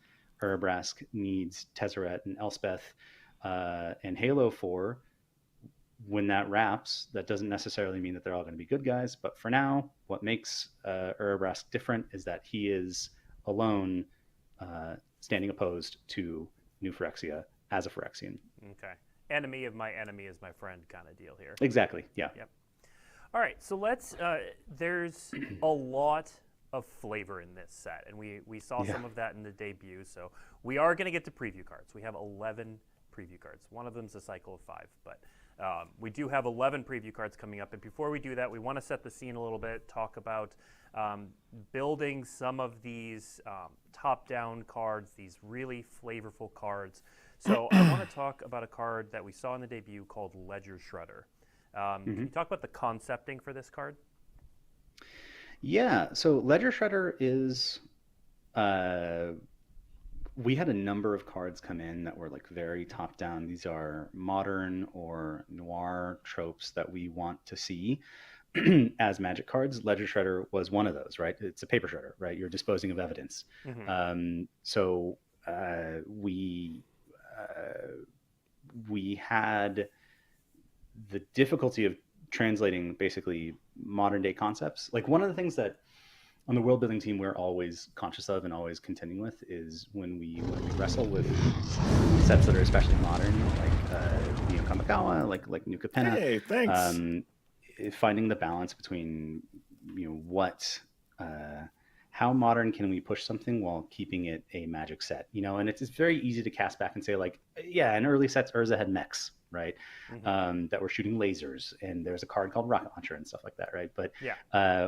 Urabrask needs Tezzeret and Elspeth and Halo for, when that wraps, that doesn't necessarily mean that they're all going to be good guys. But for now, what makes Urabrask different is that he is alone, standing opposed to New Phyrexia as a Phyrexian. Okay. Enemy of my enemy is my friend kind of deal here. Exactly, yeah. Yep. All right, so let's. There's a lot of flavor in this set, and we saw some of that in the debut. So we are going to get to preview cards. We have 11 preview cards. One of them's a cycle of 5, but we do have 11 preview cards coming up. And before we do that, we want to set the scene a little bit. Talk about building some of these top-down cards, these really flavorful cards. So I want to talk about a card that we saw in the debut called Ledger Shredder. Can you talk about the concepting for this card? Yeah, so Ledger Shredder is we had a number of cards come in that were like very top down. These are modern or noir tropes that we want to see as Magic cards. Ledger Shredder was one of those, right? It's a paper shredder, right? You're disposing of evidence. So we had the difficulty of translating basically modern day concepts. Like one of the things that on the world building team we're always conscious of and always contending with is when we wrestle with sets that are especially modern, like Neo Kamikawa, like New Capenna. Hey, thanks. Finding the balance between how modern can we push something while keeping it a Magic set, and it's very easy to cast back and say like, yeah, in early sets Urza had mechs, right? That were shooting lasers, and there's a card called Rocket Launcher and stuff like that, right? But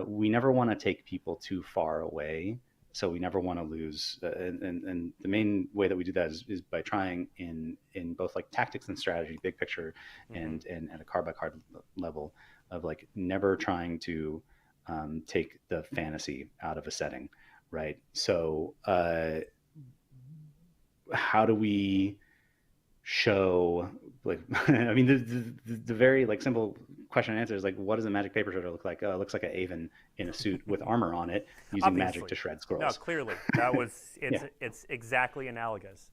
we never want to take people too far away, so we never want to lose. And the main way that we do that is by trying in both like tactics and strategy, big picture, and at a card by card level of like never trying to take the fantasy out of a setting, right? So how do we show like I mean the very like simple question and answer is like, what does a Magic paper shredder look like? It looks like an Aven in a suit with armor on it using Obviously. Magic to shred scrolls. No, clearly that was it's exactly analogous.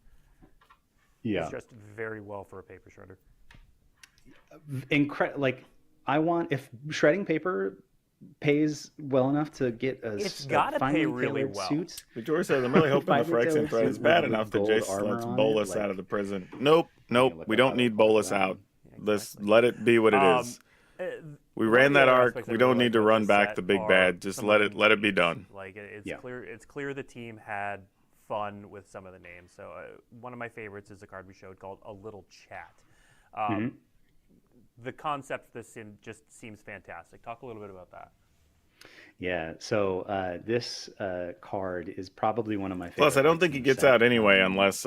Yeah, it's just very well for a paper shredder. Like I want, if shredding paper pays well enough to get it's got to pay really well. Suit. Victoria says, I'm really hoping the Phyrexian threat is bad enough that Jason lets Bolus out of the prison. Nope, we don't need Bolus out. Let's let it be what it is. We ran that arc. We don't need to run back the big bad. Just let it be done. Like it's clear the team had fun with some of the names. So one of my favorites is a card we showed called A Little Chat. The concept of this just seems fantastic. Talk a little bit about that. Yeah, so this card is probably one of my favorites. Plus, I don't think he gets out anyway unless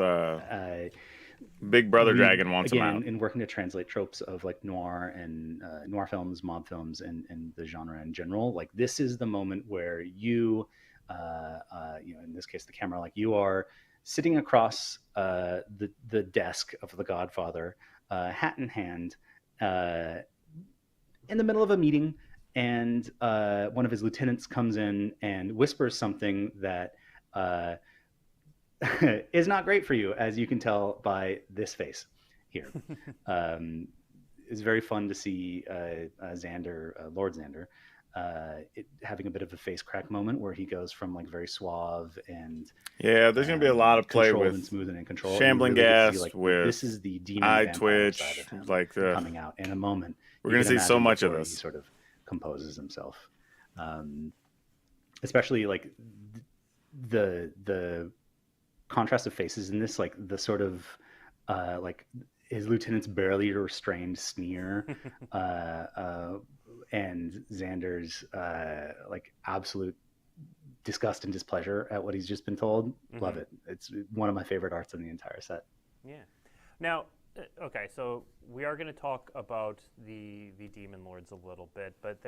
Big Brother Dragon wants him out. In working to translate tropes of like noir and noir films, mob films, and the genre in general, like this is the moment where you, in this case, the camera, like you are sitting across the desk of the Godfather, hat in hand, in the middle of a meeting, and one of his lieutenants comes in and whispers something that is not great for you, as you can tell by this face here. It's very fun to see Lord Xander, having a bit of a face crack moment where he goes from like very suave and there's gonna be a lot of play with and smooth and control, shambling really gas, like, with this is the demon eye vampire twitch, side of him like coming out in a moment. We're gonna see so much of before this. He sort of composes himself, especially like the contrast of faces in this, like the sort of like his lieutenant's barely restrained sneer, and Xander's like absolute disgust and displeasure at what he's just been told. Love it. It's one of my favorite arts in the entire set. Yeah. Now, okay, so we are going to talk about the Demon Lords a little bit, but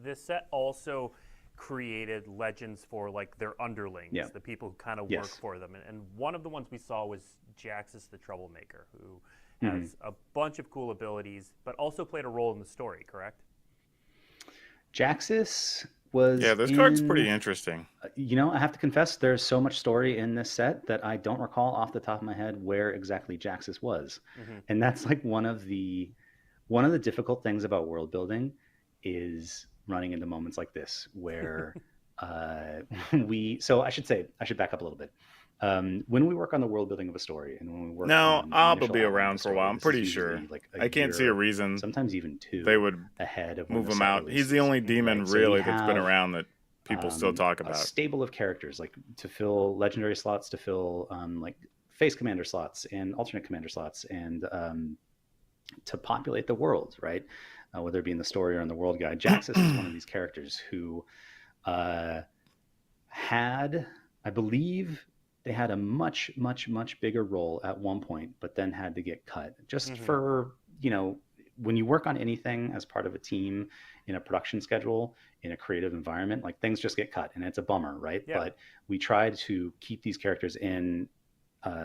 this set also created legends for like their underlings, the people who kind of work for them. And one of the ones we saw was Jaxus the Troublemaker, who has a bunch of cool abilities, but also played a role in the story, correct? Jaxus was this card's pretty interesting. I have to confess, there's so much story in this set that I don't recall off the top of my head where exactly Jaxus was. And that's like one of the difficult things about world building is running into moments like this where so I should back up a little bit. When we work on the world building of a story, and when we work No, on the I'll initial be outline of around the for a story, while. I'm this is pretty usually sure. like a I can't see a year, reason sometimes even two, they would ahead of when move the him set out. He's the releases, only demon right? So we really that's been have, around that people still talk a about. stable of characters, like to fill legendary slots, to fill like face commander slots and alternate commander slots, and to populate the world, right? Whether it be in the story or in the world guide. Jaxus is one of these characters who had, I believe, they had a much bigger role at one point, but then had to get cut just for, when you work on anything as part of a team in a production schedule, in a creative environment, like things just get cut and it's a bummer, right? Yeah. But we tried to keep these characters in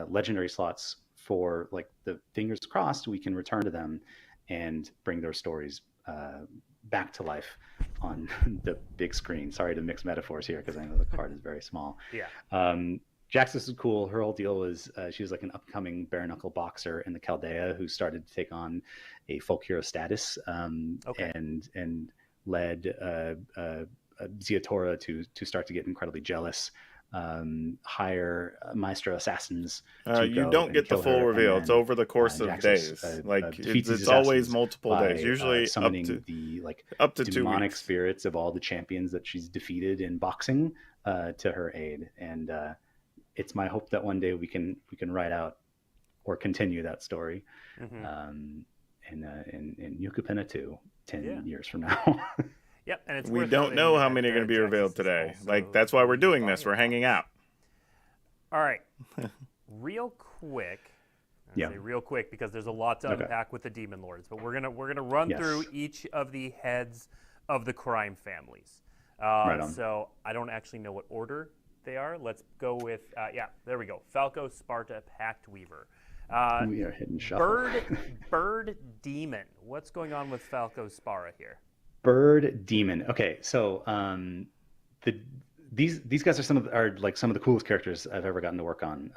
legendary slots for like the fingers crossed we can return to them and bring their stories back to life on the big screen. Sorry to mix metaphors here because I know the card is very small. Yeah. Jaxus is cool. Her whole deal was she was like an upcoming bare knuckle boxer in the Chaldea who started to take on a folk hero status, and led Ziatora to start to get incredibly jealous, hire Maestro assassins. You don't get the full reveal. It's over the course of days. It's always multiple days. Usually summoning up to 2 demonic weeks. spirits of all the champions that she's defeated in boxing to her aid. And it's my hope that one day we can write out or continue that story in New Capenna 2, 10 years from now. Yep, and it's we don't know how many are going to be revealed today. Like, that's why we're doing this. We're hanging out. All right. Real quick. I say real quick because there's a lot to unpack with the Demon Lords, but we're gonna run through each of the heads of the crime families. Right on. So I don't actually know what order they are. Let's go with there we go. Falco, Sparta, Pact Weaver. We are hitting shuffle. Bird Demon. What's going on with Falco Spara here? Bird Demon. Okay, so these guys are some of the coolest characters I've ever gotten to work on.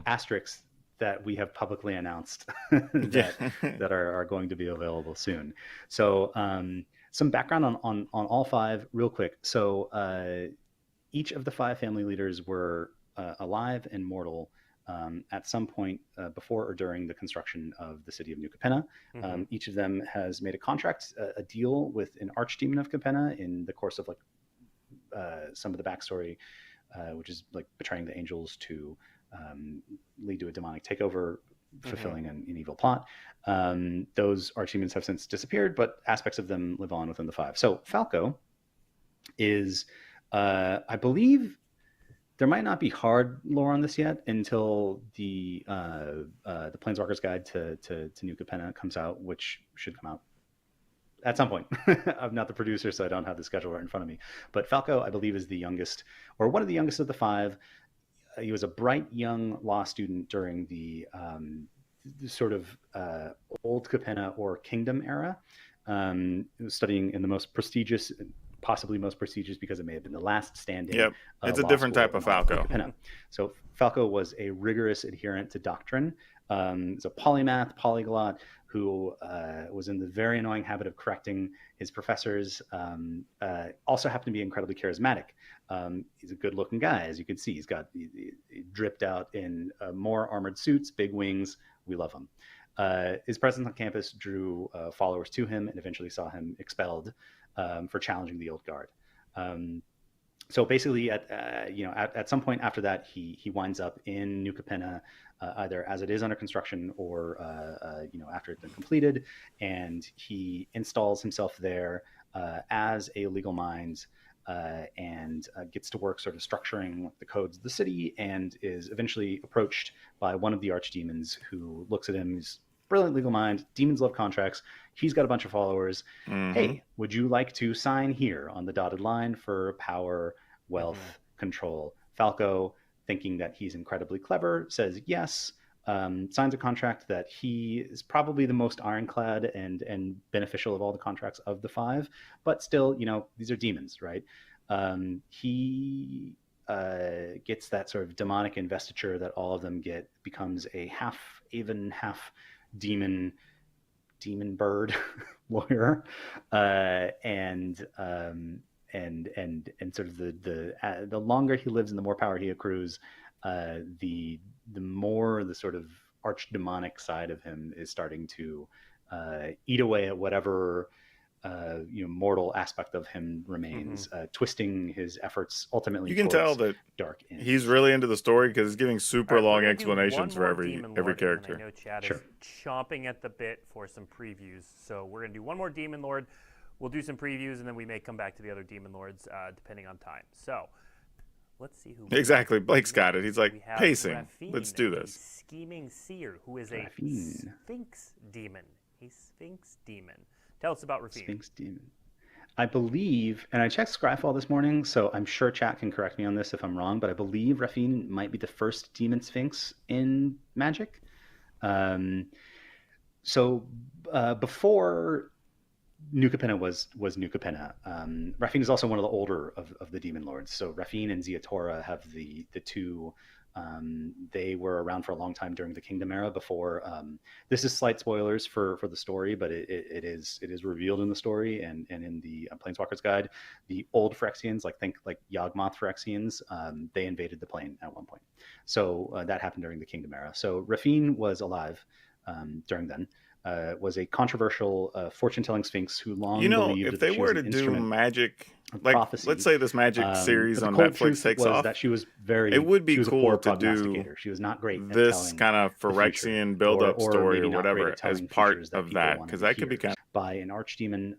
Asterisks that we have publicly announced that are going to be available soon. So some background on all five real quick. So each of the five family leaders were alive and mortal at some point before or during the construction of the city of New Capenna. Each of them has made a contract, a deal with an archdemon of Capenna in the course of some of the backstory, which is like betraying the angels to lead to a demonic takeover, fulfilling an evil plot. Those archdemons have since disappeared, but aspects of them live on within the five. So Falco is, I believe, there might not be hard lore on this yet until the Planeswalkers Guide to New Capenna comes out, which should come out at some point. I'm not the producer, so I don't have the schedule right in front of me. But Falco, I believe, is the youngest, or one of the youngest of the five. He was a bright young law student during the sort of old Capenna or Kingdom era. He was studying in the most prestigious, possibly most prestigious because it may have been the last standing. Yep, it's a different type of Falco. So Falco was a rigorous adherent to doctrine. He's a polymath, polyglot, who was in the very annoying habit of correcting his professors. Also happened to be incredibly charismatic. He's a good-looking guy, as you can see. He dripped out in more armored suits, big wings. We love him. His presence on campus drew followers to him and eventually saw him expelled for challenging the old guard. So basically, at some point after that, he winds up in New Capenna, either as it is under construction or after it's been completed, and he installs himself there as a legal mind and gets to work sort of structuring the codes of the city, and is eventually approached by one of the archdemons who looks at him. He's brilliant legal mind. Demons love contracts. He's got a bunch of followers. Hey, would you like to sign here on the dotted line for power, wealth, control? Falco, thinking that he's incredibly clever, says yes, signs a contract that he is probably the most ironclad and beneficial of all the contracts of the five, but still, these are demons, right? He gets that sort of demonic investiture that all of them get, becomes a half Aven, half demon bird lawyer, and sort of the longer he lives and the more power he accrues, the more the sort of archdemonic side of him is starting to eat away at whatever mortal aspect of him remains, twisting his efforts ultimately. You can tell that dark ends. He's really into the story because he's giving super long we're gonna do explanations one for more every Demon Lord, and then character. I know Chad Sure. is chomping at the bit for some previews, so we're gonna do one more Demon Lord. We'll do some previews, and then we may come back to the other Demon Lords depending on time. So let's see who. Exactly, Blake's got it. He's like, We have pacing. Raphine, Let's do the this. scheming seer, who is a Raphine. Sphinx demon. A Sphinx demon. Tell us about Raphine. Sphinx demon. I believe, and I checked Scryfall this morning, so I'm sure chat can correct me on this if I'm wrong, but I believe Raphine might be the first demon sphinx in Magic. Before New Capenna was New Capenna, Raphine is also one of the older of the demon lords. So Raphine and Ziatora have the two. They were around for a long time during the Kingdom era. Before this is slight spoilers for the story, but it is revealed in the story and in the Planeswalkers guide. The old Phyrexians, think Yawgmoth Phyrexians, they invaded the plane at one point. So that happened during the Kingdom era. So Raphine was alive during then. Was a controversial fortune-telling sphinx who long believed if they that she were was to an do instrument Magic, of like prophecy. let's say this Magic series But on the cold Netflix truth takes was off, that she was very. it would be she was a cool poor to do prognosticator. She was not great at this telling kind of the future, Phyrexian build-up or story maybe or not great whatever at telling as part futures of people that, wanted because to that could be hear. kind By an archdemon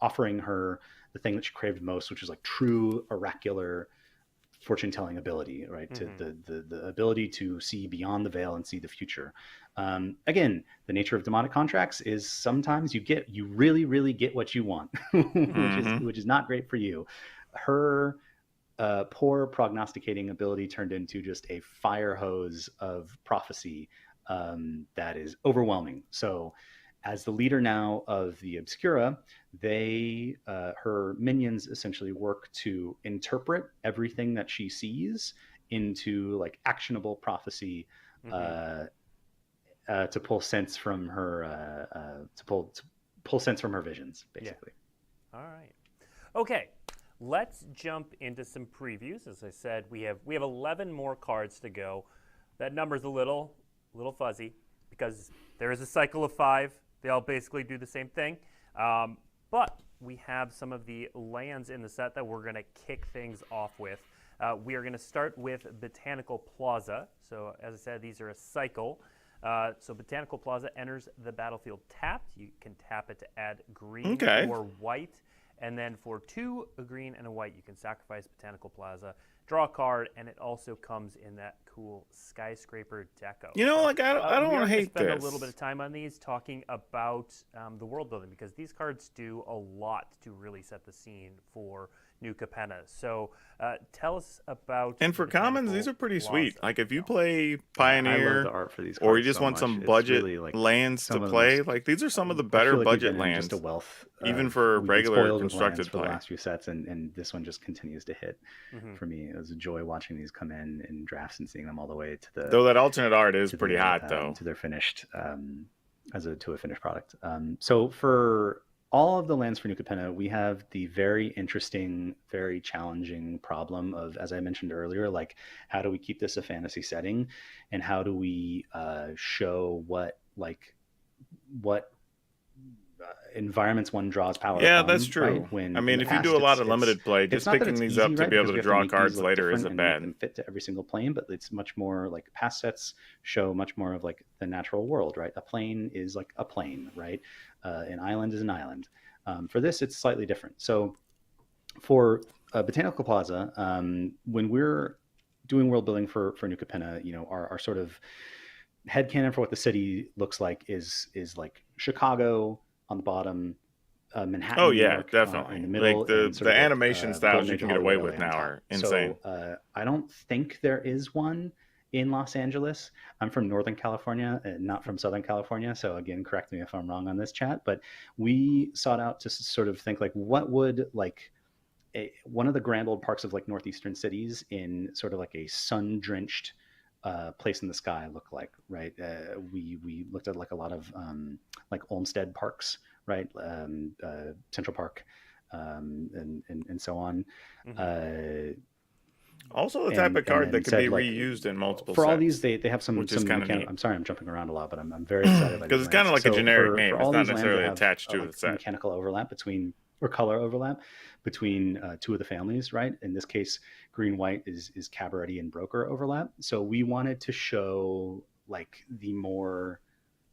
offering her the thing that she craved most, which is true oracular fortune-telling ability, right? To the ability to see beyond the veil and see the future. Again, the nature of demonic contracts is sometimes you really, really get what you want, which is not great for you. Her poor prognosticating ability turned into just a fire hose of prophecy that is overwhelming. So as the leader now of the Obscura, her minions essentially work to interpret everything that she sees into actionable prophecy, to pull sense from her, pull sense from her visions, basically. Yeah. All right. Okay. Let's jump into some previews. As I said, we have 11 more cards to go. That number's a little fuzzy because there is a cycle of 5. They all basically do the same thing. But we have some of the lands in the set that we're going to kick things off with. We are going to start with Botanical Plaza. So as I said, these are a cycle. So Botanical Plaza enters the battlefield tapped. You can tap it to add green or white. And then for 2, a green and a white, you can sacrifice Botanical Plaza, draw a card, and it also comes in that cool skyscraper deco. I don't want to hate spend this. a little bit of time on these, talking about the world building, because these cards do a lot to really set the scene for New Capenna. So tell us about. And for commons, these are pretty sweet. If you play I Pioneer, love the art for these or you cards just so want much. some It's budget really, lands some to of the play, most- these are some of the I better feel like we've budget been in lands. just a wealth, even for we've been regular spoiled with constructed lands for play. the last few sets, and this one just continues to hit for me. It was a joy watching these come in drafts and seeing them all the way to the. Though that alternate art is pretty hot, though. To their finished, to a finished product. So for all of the lands for New Capenna, we have the very interesting, very challenging problem of, as I mentioned earlier, how do we keep this a fantasy setting, and how do we show what environments one draws power Yeah, from, that's true. right? When if you do a lot of limited play, it's just not that picking it's these easy, up to right? be able Because to we have draw make cards these later different isn't and bad. make them fit to every single plane, but it's much more past sets show much more of the natural world, right? A plane is a plane, right? An island is an island. For this, it's slightly different. So for Botanical Plaza, when we're doing world building for New Capenna, our sort of headcanon for what the city looks like is Chicago on the bottom, Manhattan. Oh New yeah, York, definitely. in the middle, and The animation styles Golden you Age can of get away Hollywood with LA now on are top. insane. So I don't think there is one in Los Angeles. I'm from Northern California and not from Southern California. So again, correct me if I'm wrong on this, chat, but we sought out to sort of think what would one of the grand old parks of northeastern cities in sort of a sun-drenched place in the sky look like, right? We looked at a lot of Olmsted parks, right? Central Park, and so on. Also, the type of card that could be like, reused in multiple for sets. all these, they have some which is kinda mechanic. neat. I'm sorry, I'm jumping around a lot, but I'm very excited by Because these it's kind of lands. like a So generic for name. all It's not these lands, necessarily they have, attached to like, the set. mechanical overlap between, or color overlap between two of the families, right? In this case, green-white is Cabaretti and Broker overlap. So we wanted to show like the more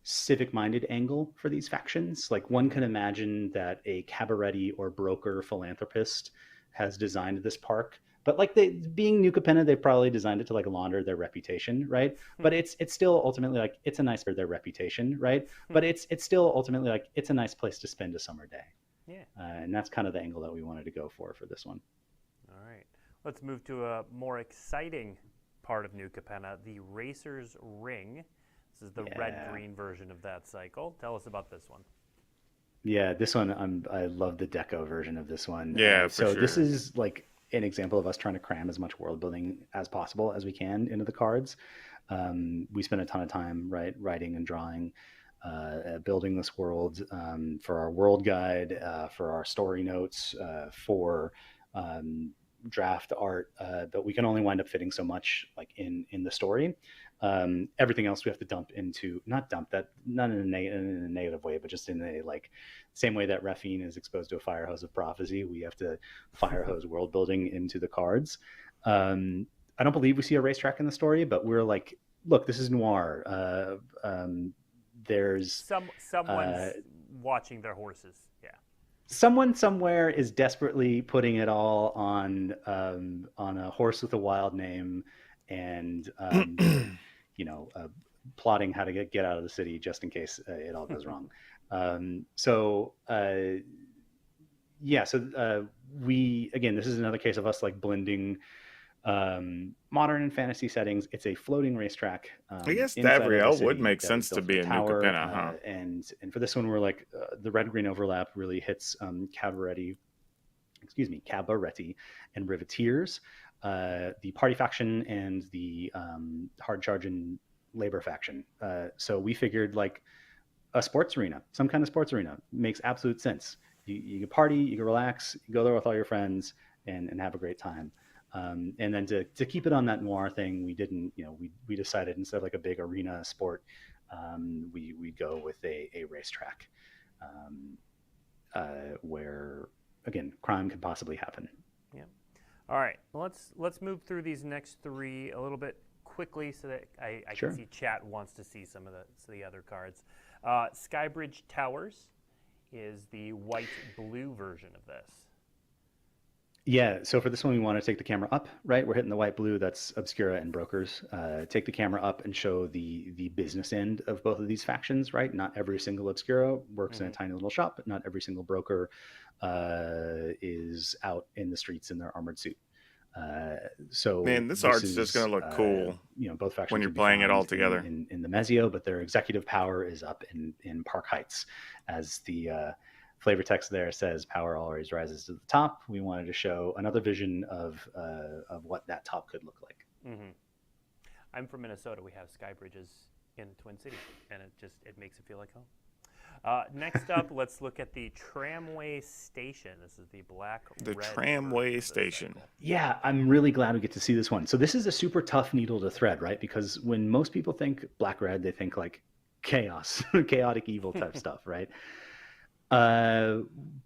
civic-minded angle for these factions. Like, one can imagine that a Cabaretti or Broker philanthropist has designed this park, but like, they, being New Capenna, they've probably designed it to like launder their reputation, right? But it's still ultimately like, it's a nice for their reputation, right? But it's still ultimately like, it's a nice place to spend a summer day. Yeah. And that's kind of the angle that we wanted to go for this one. All right. Let's move to a more exciting part of New Capenna, the Racer's Ring. This is the red-green version of that cycle. Tell us about this one. Yeah, this one, I love the deco version of this one. Yeah, so for this sure. is like an example of us trying to cram as much world building as possible as we can into the cards. We spent a ton of time writing and drawing, building this world, for our world guide, for our story notes, for draft art, but we can only wind up fitting so much like in the story. Everything else we have to dump into, not in a negative way, but just in a like same way that Raphine is exposed to a fire hose of prophecy, we have to fire hose world building into the cards. I don't believe we see a racetrack in the story, but we're like, look, this is noir. There's someone's watching their horses. Yeah. Someone somewhere is desperately putting it all on a horse with a wild name, and plotting how to get out of the city just in case it all goes wrong. We, again, this is another case of us like blending modern and fantasy settings. It's a floating racetrack. I guess inside of the Davriel would city make that sense was to built be with a New tower, Capenna, huh? and for this one, we're like, the red-green overlap really hits Cabaretti and Riveteers, the party faction and the hard charging labor faction. So we figured like a sports arena, some kind of sports arena makes absolute sense. You can party, you can relax, you go there with all your friends and have a great time. And then to keep it on that noir thing, we didn't, we decided instead of like a big arena sport, we'd go with a racetrack, where, again, crime could possibly happen. Yeah. All right. Let's move through these next three a little bit quickly so that I Sure. can see chat wants to see some of the other cards. Skybridge Towers is the white-blue version of this. Yeah, so for this one, we want to take the camera up, right? We're hitting the white blue, that's Obscura and Brokers. Take the camera up and show the business end of both of these factions, right? Not every single Obscura works in a tiny little shop, but not every single Broker is out in the streets in their armored suit. So Man, this art's just going to look cool both factions when you're would be playing it found all together. in the Mezio, but their executive power is up in Park Heights. As the flavor text there says, power always rises to the top. We wanted to show another vision of what that top could look like. Mm-hmm. I'm from Minnesota. We have sky bridges in Twin Cities, and it makes it feel like home. Next up, let's look at the Tramway Station. This is the black-red Tramway Station. Yeah, I'm really glad we get to see this one. So this is a super tough needle to thread, right? Because when most people think black-red, they think like chaos, chaotic evil type stuff, right?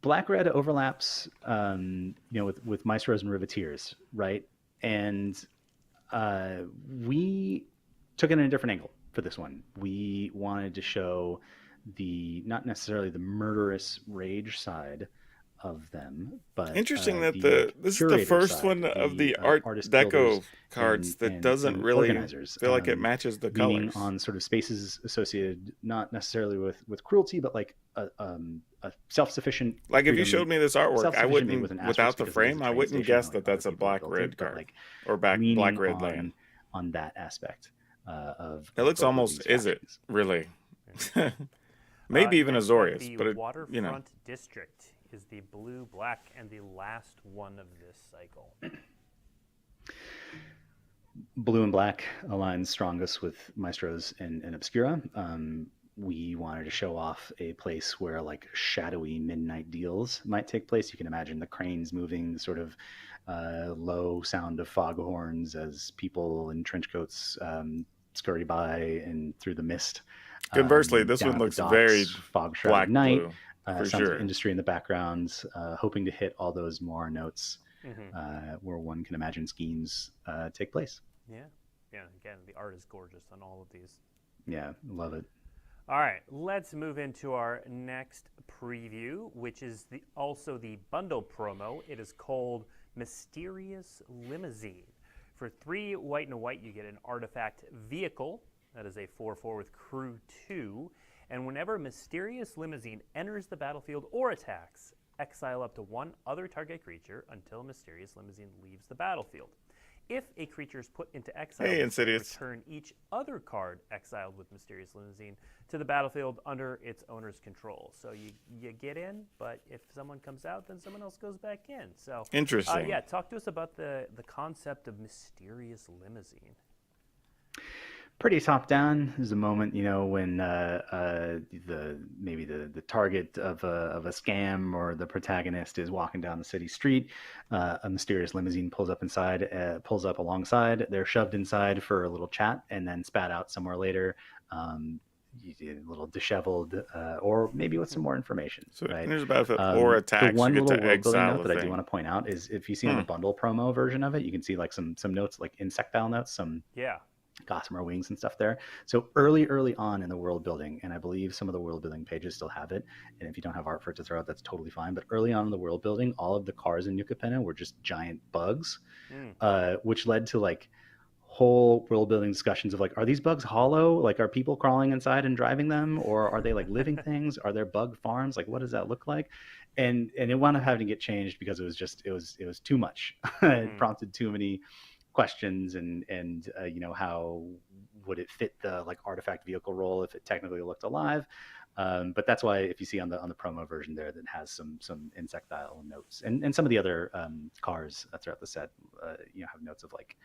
Black-red overlaps, with Maestros and Riveteers, right? And we took it in a different angle for this one. We wanted to show not necessarily the murderous rage side of them, but interesting that this is the first one of the Art Deco cards that doesn't really feel like it matches the colors. On sort of spaces associated not necessarily with cruelty, but like a self-sufficient. Like if you showed me this artwork, I wouldn't, without the frame, I wouldn't guess that that's a black-red card or black-red land. On that aspect of it looks almost, is it really? Maybe even Azorius, but Waterfront District is the blue, black, and the last one of this cycle. Blue and black aligns strongest with Maestros and Obscura. we wanted to show off a place where like shadowy midnight deals might take place. You can imagine the cranes moving, sort of low sound of foghorns as people in trench coats scurry by and through the mist. Conversely, this down one at the looks docks, very fog black shrouded night. blue, for Sounds sure. of industry in the background, hoping to hit all those more notes where one can imagine schemes take place. Yeah. Yeah. Again, the art is gorgeous on all of these. Yeah, love it. All right, let's move into our next preview, which is also the bundle promo. It is called Mysterious Limousine. For 3 white and a white, you get an artifact vehicle. That is a 4/4 with crew 2. And whenever Mysterious Limousine enters the battlefield or attacks, exile up to 1 other target creature until Mysterious Limousine leaves the battlefield. If a creature is put into exile, Insidious. return each other card exiled with Mysterious Limousine to the battlefield under its owner's control. So you get in, but if someone comes out, then someone else goes back in. So Interesting. yeah, talk to us about the concept of Mysterious Limousine. Pretty top down. There's a moment, when maybe the target of a scam or the protagonist is walking down the city street. A mysterious limousine pulls up alongside. They're shoved inside for a little chat and then spat out somewhere later. A little disheveled, or maybe with some more information. So right? there's about or attacks. The one you get little to world building exile note the that I thing. do want to point out is if you see on the bundle promo version of it, you can see like some notes, like insectile notes, some gossamer wings and stuff there. So early on in the world building, and I believe some of the world building pages still have it, and if you don't have art for it to throw out, that's totally fine. But early on in the world building, all of the cars in New Capenna were just giant bugs, which led to like whole world building discussions of like, are these bugs hollow? Like, are people crawling inside and driving them, or are they like living things? Are there bug farms? Like, what does that look like? And it wound up having to get changed because it was too much. It prompted too many questions, and how would it fit the like artifact vehicle role if it technically looked alive. But that's why if you see on the promo version there, that has some insectile notes, and some of the other cars throughout the set have notes of like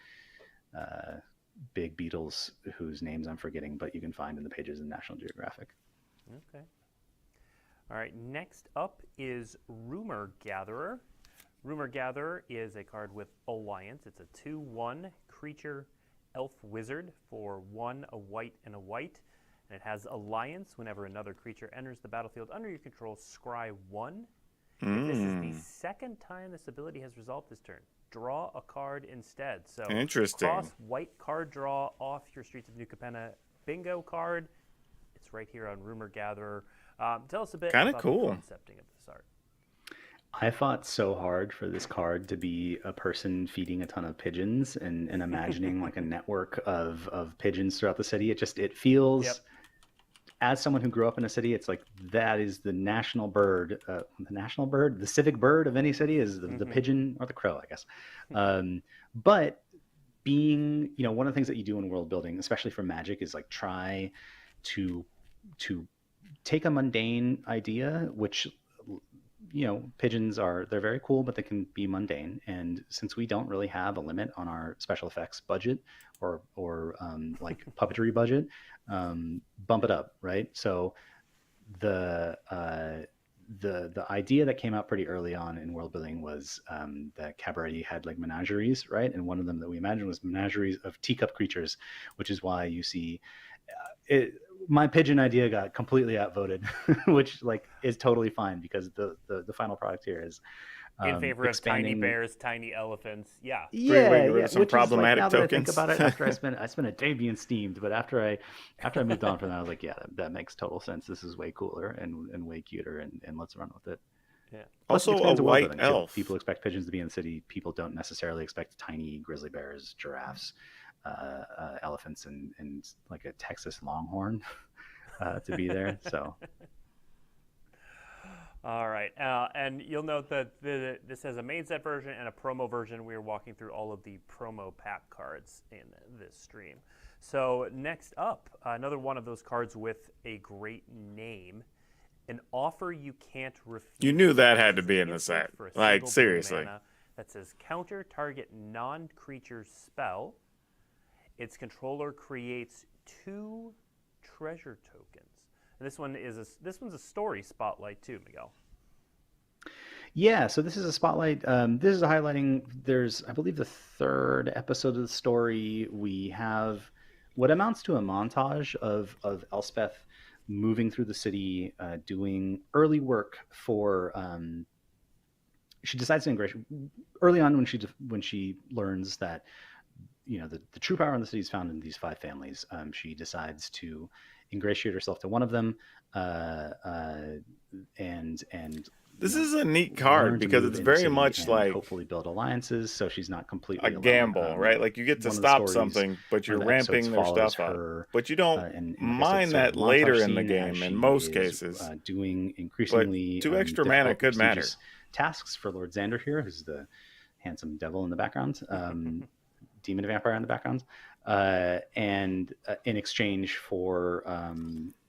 big beetles whose names I'm forgetting, but you can find in the pages in National Geographic. Okay. All right, next up is Rumor Gatherer. Rumor Gatherer is a card with Alliance. It's a 2/1 creature elf wizard for 1, a white and a white. And it has Alliance. Whenever another creature enters the battlefield under your control, scry 1. If this is the second time this ability has resolved this turn, draw a card instead. So Interesting. cross white card draw off your Streets of New Capenna bingo card. It's right here on Rumor Gatherer. Tell us a bit about the concepting of this art. I fought so hard for this card to be a person feeding a ton of pigeons and imagining like a network of pigeons throughout the city. It feels, as someone who grew up in a city, it's like that is the national bird, the civic bird of any city is the pigeon or the crow, I guess. But being, one of the things that you do in world building, especially for Magic, is like try to take a mundane idea, which pigeons they're very cool, but they can be mundane. And since we don't really have a limit on our special effects budget or like puppetry budget, bump it up, right? So the idea that came out pretty early on in world building was that Cabaret had like menageries, right? And one of them that we imagined was menageries of teacup creatures, which is why you see my pigeon idea got completely outvoted, which like is totally fine because the final product here is in favor of tiny bears, tiny elephants. Yeah. Some problematic is, like, now tokens. That I think about it, after I spent a day being steamed, but after I moved on from that, I was like, yeah, that makes total sense. This is way cooler and way cuter, and let's run with it. Yeah. Plus, Also, a white elf. People expect pigeons to be in the city. People don't necessarily expect tiny grizzly bears, giraffes, elephants, and like a Texas longhorn to be there. So. All right, and you'll note that this has a main set version and a promo version. We are walking through all of the promo pack cards in this stream. So next up, another one of those cards with a great name, an offer you can't refuse. You knew that had to be in the set. Like, seriously. That says counter target non-creature spell. Its controller creates 2 treasure tokens. And this one's a story spotlight too, Miguel. Yeah, so this is a spotlight. This is a highlighting. There's, I believe, the third episode of the story. We have what amounts to a montage of Elspeth moving through the city, doing early work for. She decides to ingratiate early on when she learns that the true power in the city is found in these 5 families. She decides to ingratiate herself to one of them, and this is a neat card because it's very much like hopefully build alliances, so she's not completely a gamble, right? Like you get to stop something, but you're ramping their stuff up. But you don't mine that later in the game in most cases. Doing increasingly 2 extra mana could matter. Tasks for Lord Xander here, who's the handsome devil in the background, demon vampire in the background, and in exchange for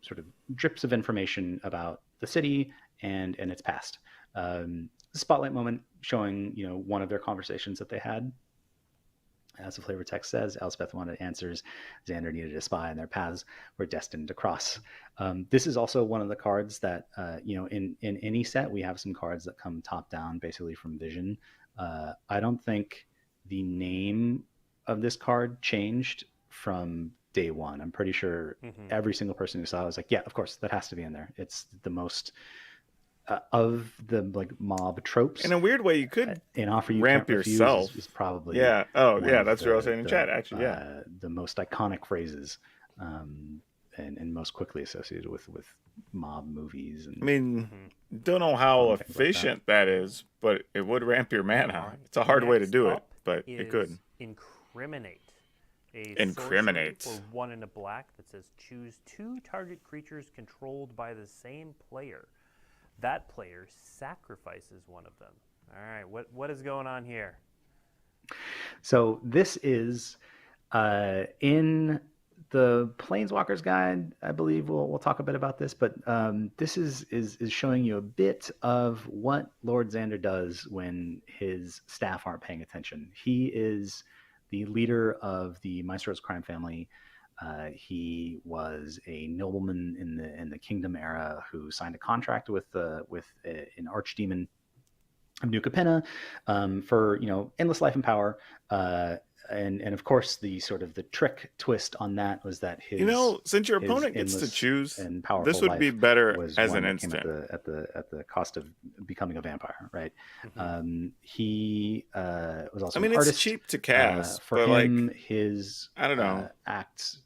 sort of drips of information about the city and its past. Spotlight moment showing one of their conversations that they had. As the flavor text says, Elspeth wanted answers. Xander needed a spy, and their paths were destined to cross. This is also one of the cards that, in any set, we have some cards that come top down, basically from Vision. I don't think the name of this card changed from day one. I'm pretty sure every single person who saw it was like, yeah, of course, that has to be in there. It's the most of the mob tropes. In a weird way, you could and offer you ramp yourself is probably yeah. Oh yeah, that's what I was saying in chat. Actually, yeah, the most iconic phrases, and most quickly associated with mob movies. And, I mean, don't know how efficient that is, but it would ramp your mana. Right. It's a hard way to do it, but it could. Incriminate. Incriminate. For 1 and a black that says choose 2 target creatures controlled by the same player. That player sacrifices one of them. All right, what is going on here? So this is in the Planeswalkers guide. I believe we'll talk a bit about this, but this is showing you a bit of what Lord Xander does when his staff aren't paying attention. He is the leader of the Maestro's crime family. He was a nobleman in the Kingdom era who signed a contract with an archdemon of New Capenna for endless life and power. And of course the sort of the trick twist on that was that his since your opponent gets to choose, this would be better as an instant at the cost of becoming a vampire, right? He was also an artist. It's cheap to cast for him. His I don't know acts.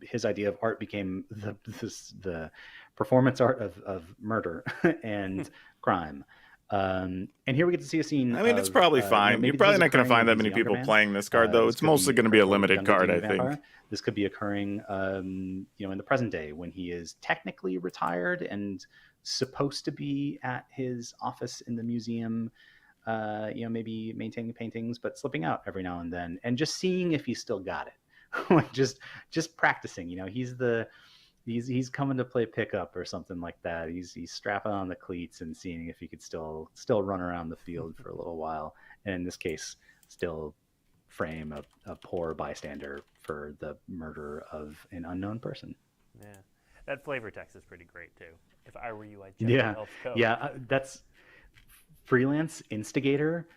His idea of art became the performance art of murder and crime. And here we get to see a scene. I mean, it's probably fine. You're probably not going to find that many people playing this card, though. It's mostly going to be a limited card, I think. This could be occurring, in the present day when he is technically retired and supposed to be at his office in the museum, maybe maintaining paintings, but slipping out every now and then, and just seeing if he's still got it. Like just practicing. He's coming to play pickup or something like that. He's strapping on the cleats and seeing if he could still run around the field for a little while, and in this case still frame a poor bystander for the murder of an unknown person. Yeah, that flavor text is pretty great too. If I were you, I'd check the elf code. Yeah, that's freelance instigator.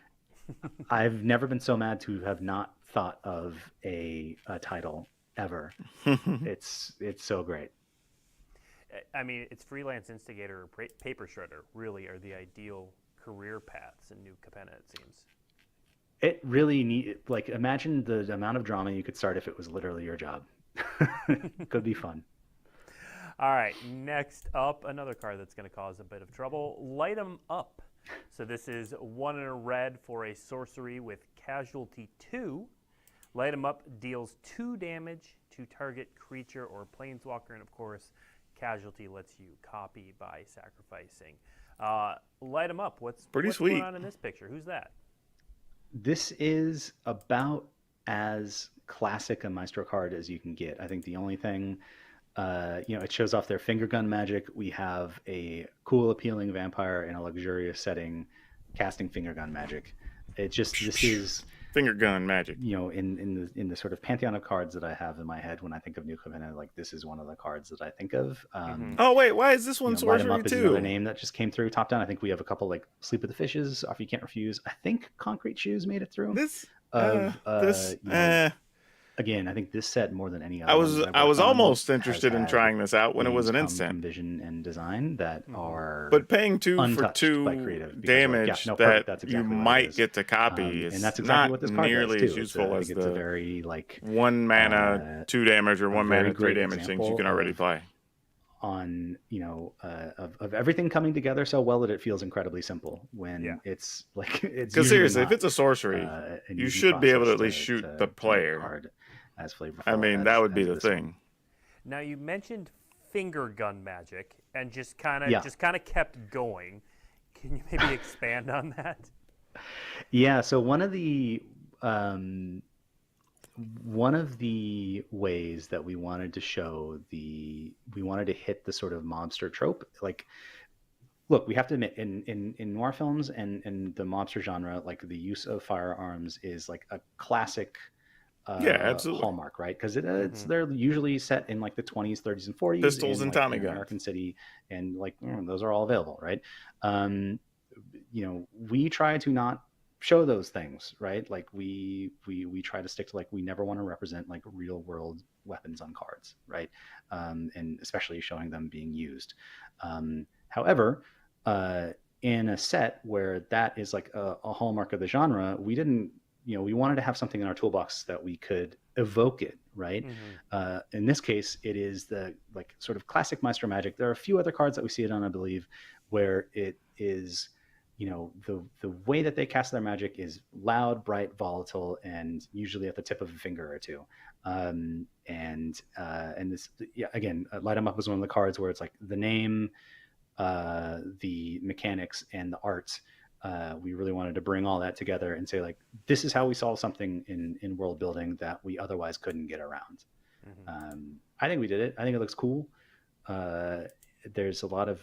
I've never been so mad to have not thought of a title ever. It's so great. I mean, it's freelance instigator or paper shredder really are the ideal career paths in New Capenna, it seems. It really imagine the amount of drama you could start if it was literally your job. Could be fun. All right, next up, another card that's going to cause a bit of trouble. Light 'em Up. So this is 1 and a red for a sorcery with Casualty 2. Light 'em Up deals 2 damage to target creature or planeswalker, and of course, Casualty lets you copy by sacrificing. Light 'em Up. What's sweet going on in this picture? Who's that? This is about as classic a Maestro card as you can get. I think the only thing, it shows off their finger gun magic. We have a cool, appealing vampire in a luxurious setting casting finger gun magic. This is Finger gun magic. In the sort of pantheon of cards that I have in my head when I think of New Capenna, like this is one of the cards that I think of. Oh wait, why is this one Light 'em sorcery Up is another too? name that just came through top down. I think we have a couple like Sleep with the Fishes, Off You Can't Refuse. I think Concrete Shoes made it through. Again, I think this set more than any other. I was almost interested in trying this out when it was an instant. From vision and design that are, but paying 2 for untouched 2 by creative because, damage perfect, that that's you exactly what it might is. get to copy is and that's exactly not what this card nearly does, as too. useful as it's a the very like 1 mana 2 damage or 1 very mana 3 great damage things you example can already of- play. on of everything coming together so well that it feels incredibly simple when it's like it's Because seriously, not, if it's a sorcery, an you easy should be able to process at least shoot to the make player. card as flavorful I mean, as- that would be as the this one. thing. Now you mentioned finger gun magic and just kind Yeah. of kept going. Can you maybe expand on that? Yeah, so one of the ways that we wanted to show we wanted to hit the sort of mobster trope, like, look, we have to admit in noir films and the mobster genre, like the use of firearms is like a classic absolutely. hallmark, right? Because they're usually set in like the 20s, 30s, and 40s. Pistols in, and like, Tommy an guns. American city, and like those are all available, right? We try to not show those things, right? Like we try to stick to, like, we never want to represent like real world weapons on cards, right? And especially showing them being used. However, in a set where that is like a hallmark of the genre, we didn't, we wanted to have something in our toolbox that we could evoke it, right? In this case, it is the like sort of classic Maestro Magic. There are a few other cards that we see it on, I believe, where it is, the way that they cast their magic is loud, bright, volatile, and usually at the tip of a finger or two. And this, again, Light 'em Up is one of the cards where it's like the name, the mechanics, and the art. We really wanted to bring all that together and say, like, this is how we solve something in world building that we otherwise couldn't get around. I think we did it. I think it looks cool. There's a lot of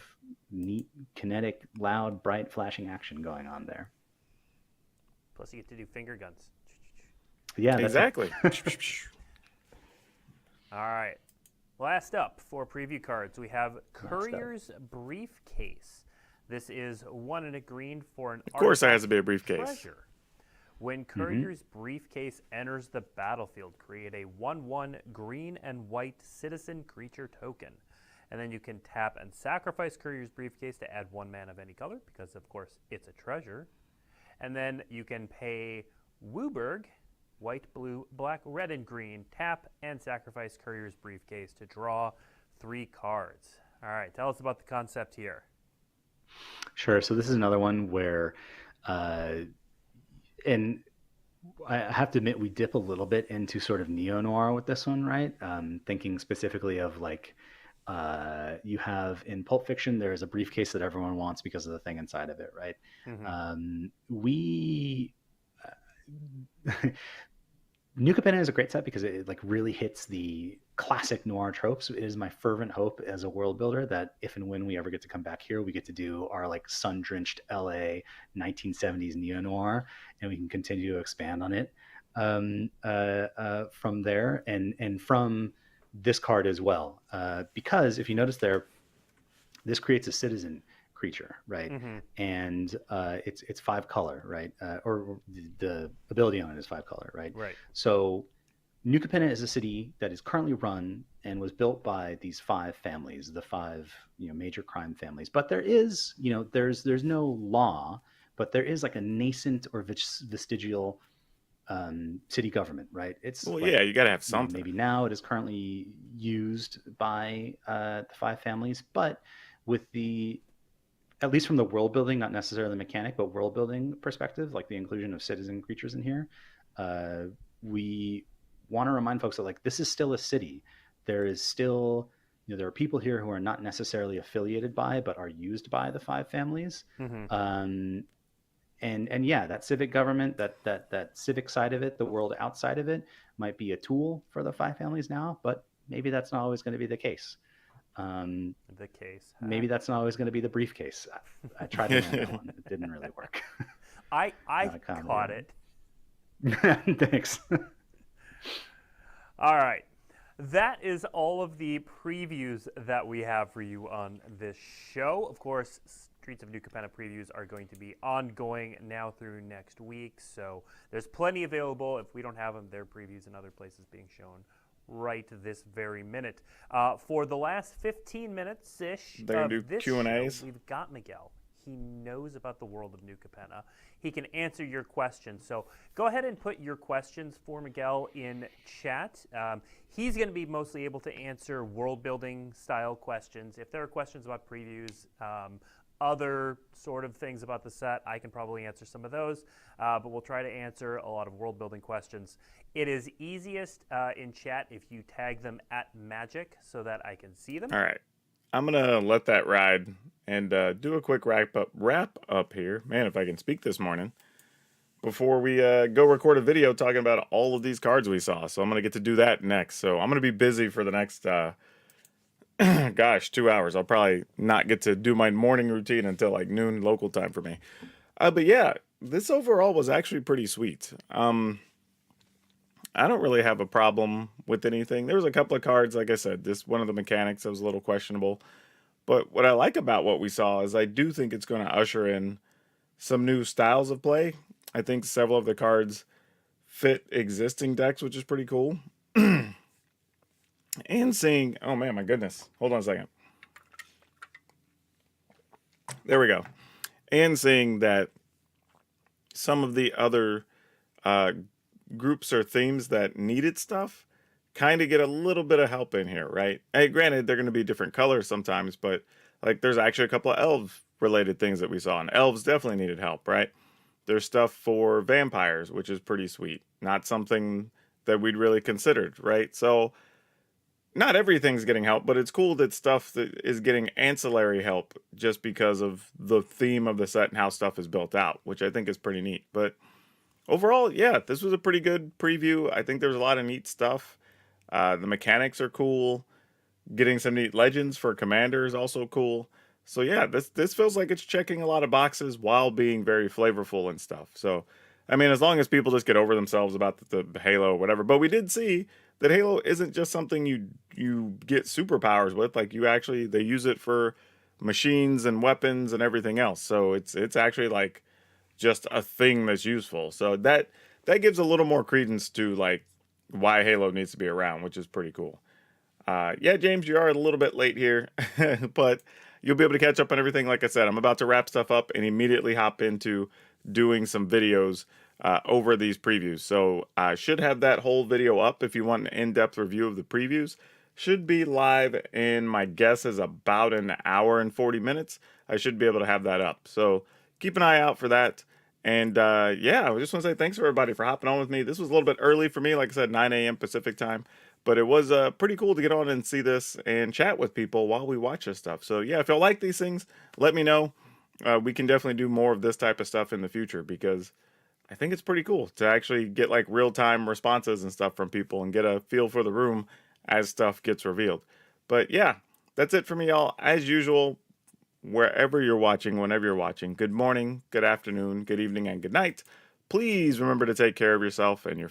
neat, kinetic, loud, bright, flashing action going on there. Plus, you get to do finger guns. Yeah, that's Exactly. All right. Last up for preview cards, we have Couriers Briefcase. This is 1 and a green for an Of course, there artifact has to be a briefcase. treasure. When Courier's Briefcase enters the battlefield, create a 1/1 green and white citizen creature token. And then you can tap and sacrifice Courier's Briefcase to add 1 mana of any color, because of course it's a treasure. And then you can pay Wooburg, white, blue, black, red, and green, tap and sacrifice Courier's Briefcase to draw 3 cards. All right, tell us about the concept here. Sure. So this is another one where, and I have to admit, we dip a little bit into sort of neo-noir with this one, right? Thinking specifically of like, you have in Pulp Fiction, there's a briefcase that everyone wants because of the thing inside of it, right? New Capenna is a great set because it like really hits the classic noir tropes. It is my fervent hope as a world builder that if and when we ever get to come back here, we get to do our like sun-drenched LA 1970s neo-noir, and we can continue to expand on it from there and from this card as well. Because if you notice there, this creates a citizen creature, right? And it's 5 color, right? Or the ability on it is 5 color, right? Right. So New Capenna is a city that is currently run and was built by these 5 families, the 5 major crime families. But there is, there's no law, but there is like a nascent or vestigial city government, right? It's you got to have something. Maybe now it is currently used by the 5 families, but with at least from the world building, not necessarily the mechanic, but world building perspective, like the inclusion of citizen creatures in here, we want to remind folks that like this is still a city. There is still, there are people here who are not necessarily affiliated by, but are used by the 5 families. And yeah, that civic government, that civic side of it, the world outside of it, might be a tool for the 5 families now, but maybe that's not always going to be the case. Maybe that's not always going to be the briefcase. I tried to land that one. It didn't really work. I caught it. Thanks. All right. That is all of the previews that we have for you on this show. Of course, Streets of New Capenna previews are going to be ongoing now through next week, so there's plenty available. If we don't have them, there are previews in other places being shown right this very minute. For the last 15 minutes-ish They're of gonna do this Q&As? show, we've got Miguel. He knows about the world of New Capenna. He can answer your questions. So go ahead and put your questions for Miguel in chat. He's going to be mostly able to answer world-building style questions. If there are questions about previews, other sort of things about the set, I can probably answer some of those, but we'll try to answer a lot of world-building questions. It is easiest in chat if you tag them at Magic so that I can see them. All right. I'm going to let that ride and do a quick wrap up here. Man, if I can speak this morning. Before we go record a video talking about all of these cards we saw. So I'm going to get to do that next. So I'm going to be busy for the next, 2 hours. I'll probably not get to do my morning routine until like noon local time for me. But yeah, this overall was actually pretty sweet. I don't really have a problem with anything. There was a couple of cards, like I said, this one of the mechanics that was a little questionable. But what I like about what we saw is I do think it's going to usher in some new styles of play. I think several of the cards fit existing decks, which is pretty cool. And seeing, oh man, my goodness. Hold on a second. There we go. And seeing that some of the other groups or themes that needed stuff kind of get a little bit of help in here, right? Hey, granted, they're going to be different colors sometimes, but like there's actually a couple of elf related things that we saw, and elves definitely needed help, right? There's stuff for vampires, which is pretty sweet. Not something that we'd really considered, right? So not everything's getting help, but it's cool that stuff that is getting ancillary help just because of the theme of the set and how stuff is built out, which I think is pretty neat. But overall, yeah, this was a pretty good preview. I think there's a lot of neat stuff. The mechanics are cool. Getting some neat legends for commander is also cool. So yeah, this feels like it's checking a lot of boxes while being very flavorful and stuff. So, I mean, as long as people just get over themselves about the Halo or whatever. But we did see that Halo isn't just something you get superpowers with. Like they use it for machines and weapons and everything else. So it's actually like just a thing that's useful. So that gives a little more credence to like why Halo needs to be around, which is pretty cool. Yeah, James, you are a little bit late here, but you'll be able to catch up on everything. Like I said, I'm about to wrap stuff up and immediately hop into doing some videos over these previews. So I should have that whole video up if you want an in-depth review of the previews. Should be live in, my guess is about an hour and 40 minutes. I should be able to have that up. So keep an eye out for that. And yeah, I just want to say thanks for everybody for hopping on with me. This was a little bit early for me, like I said, 9 a.m. Pacific time. But it was pretty cool to get on and see this and chat with people while we watch this stuff. So yeah, if y'all like these things, let me know. We can definitely do more of this type of stuff in the future because I think it's pretty cool to actually get like real-time responses and stuff from people and get a feel for the room as stuff gets revealed. But yeah, that's it for me, y'all. As usual, wherever you're watching, whenever you're watching, good morning, good afternoon, good evening, and good night. Please remember to take care of yourself and your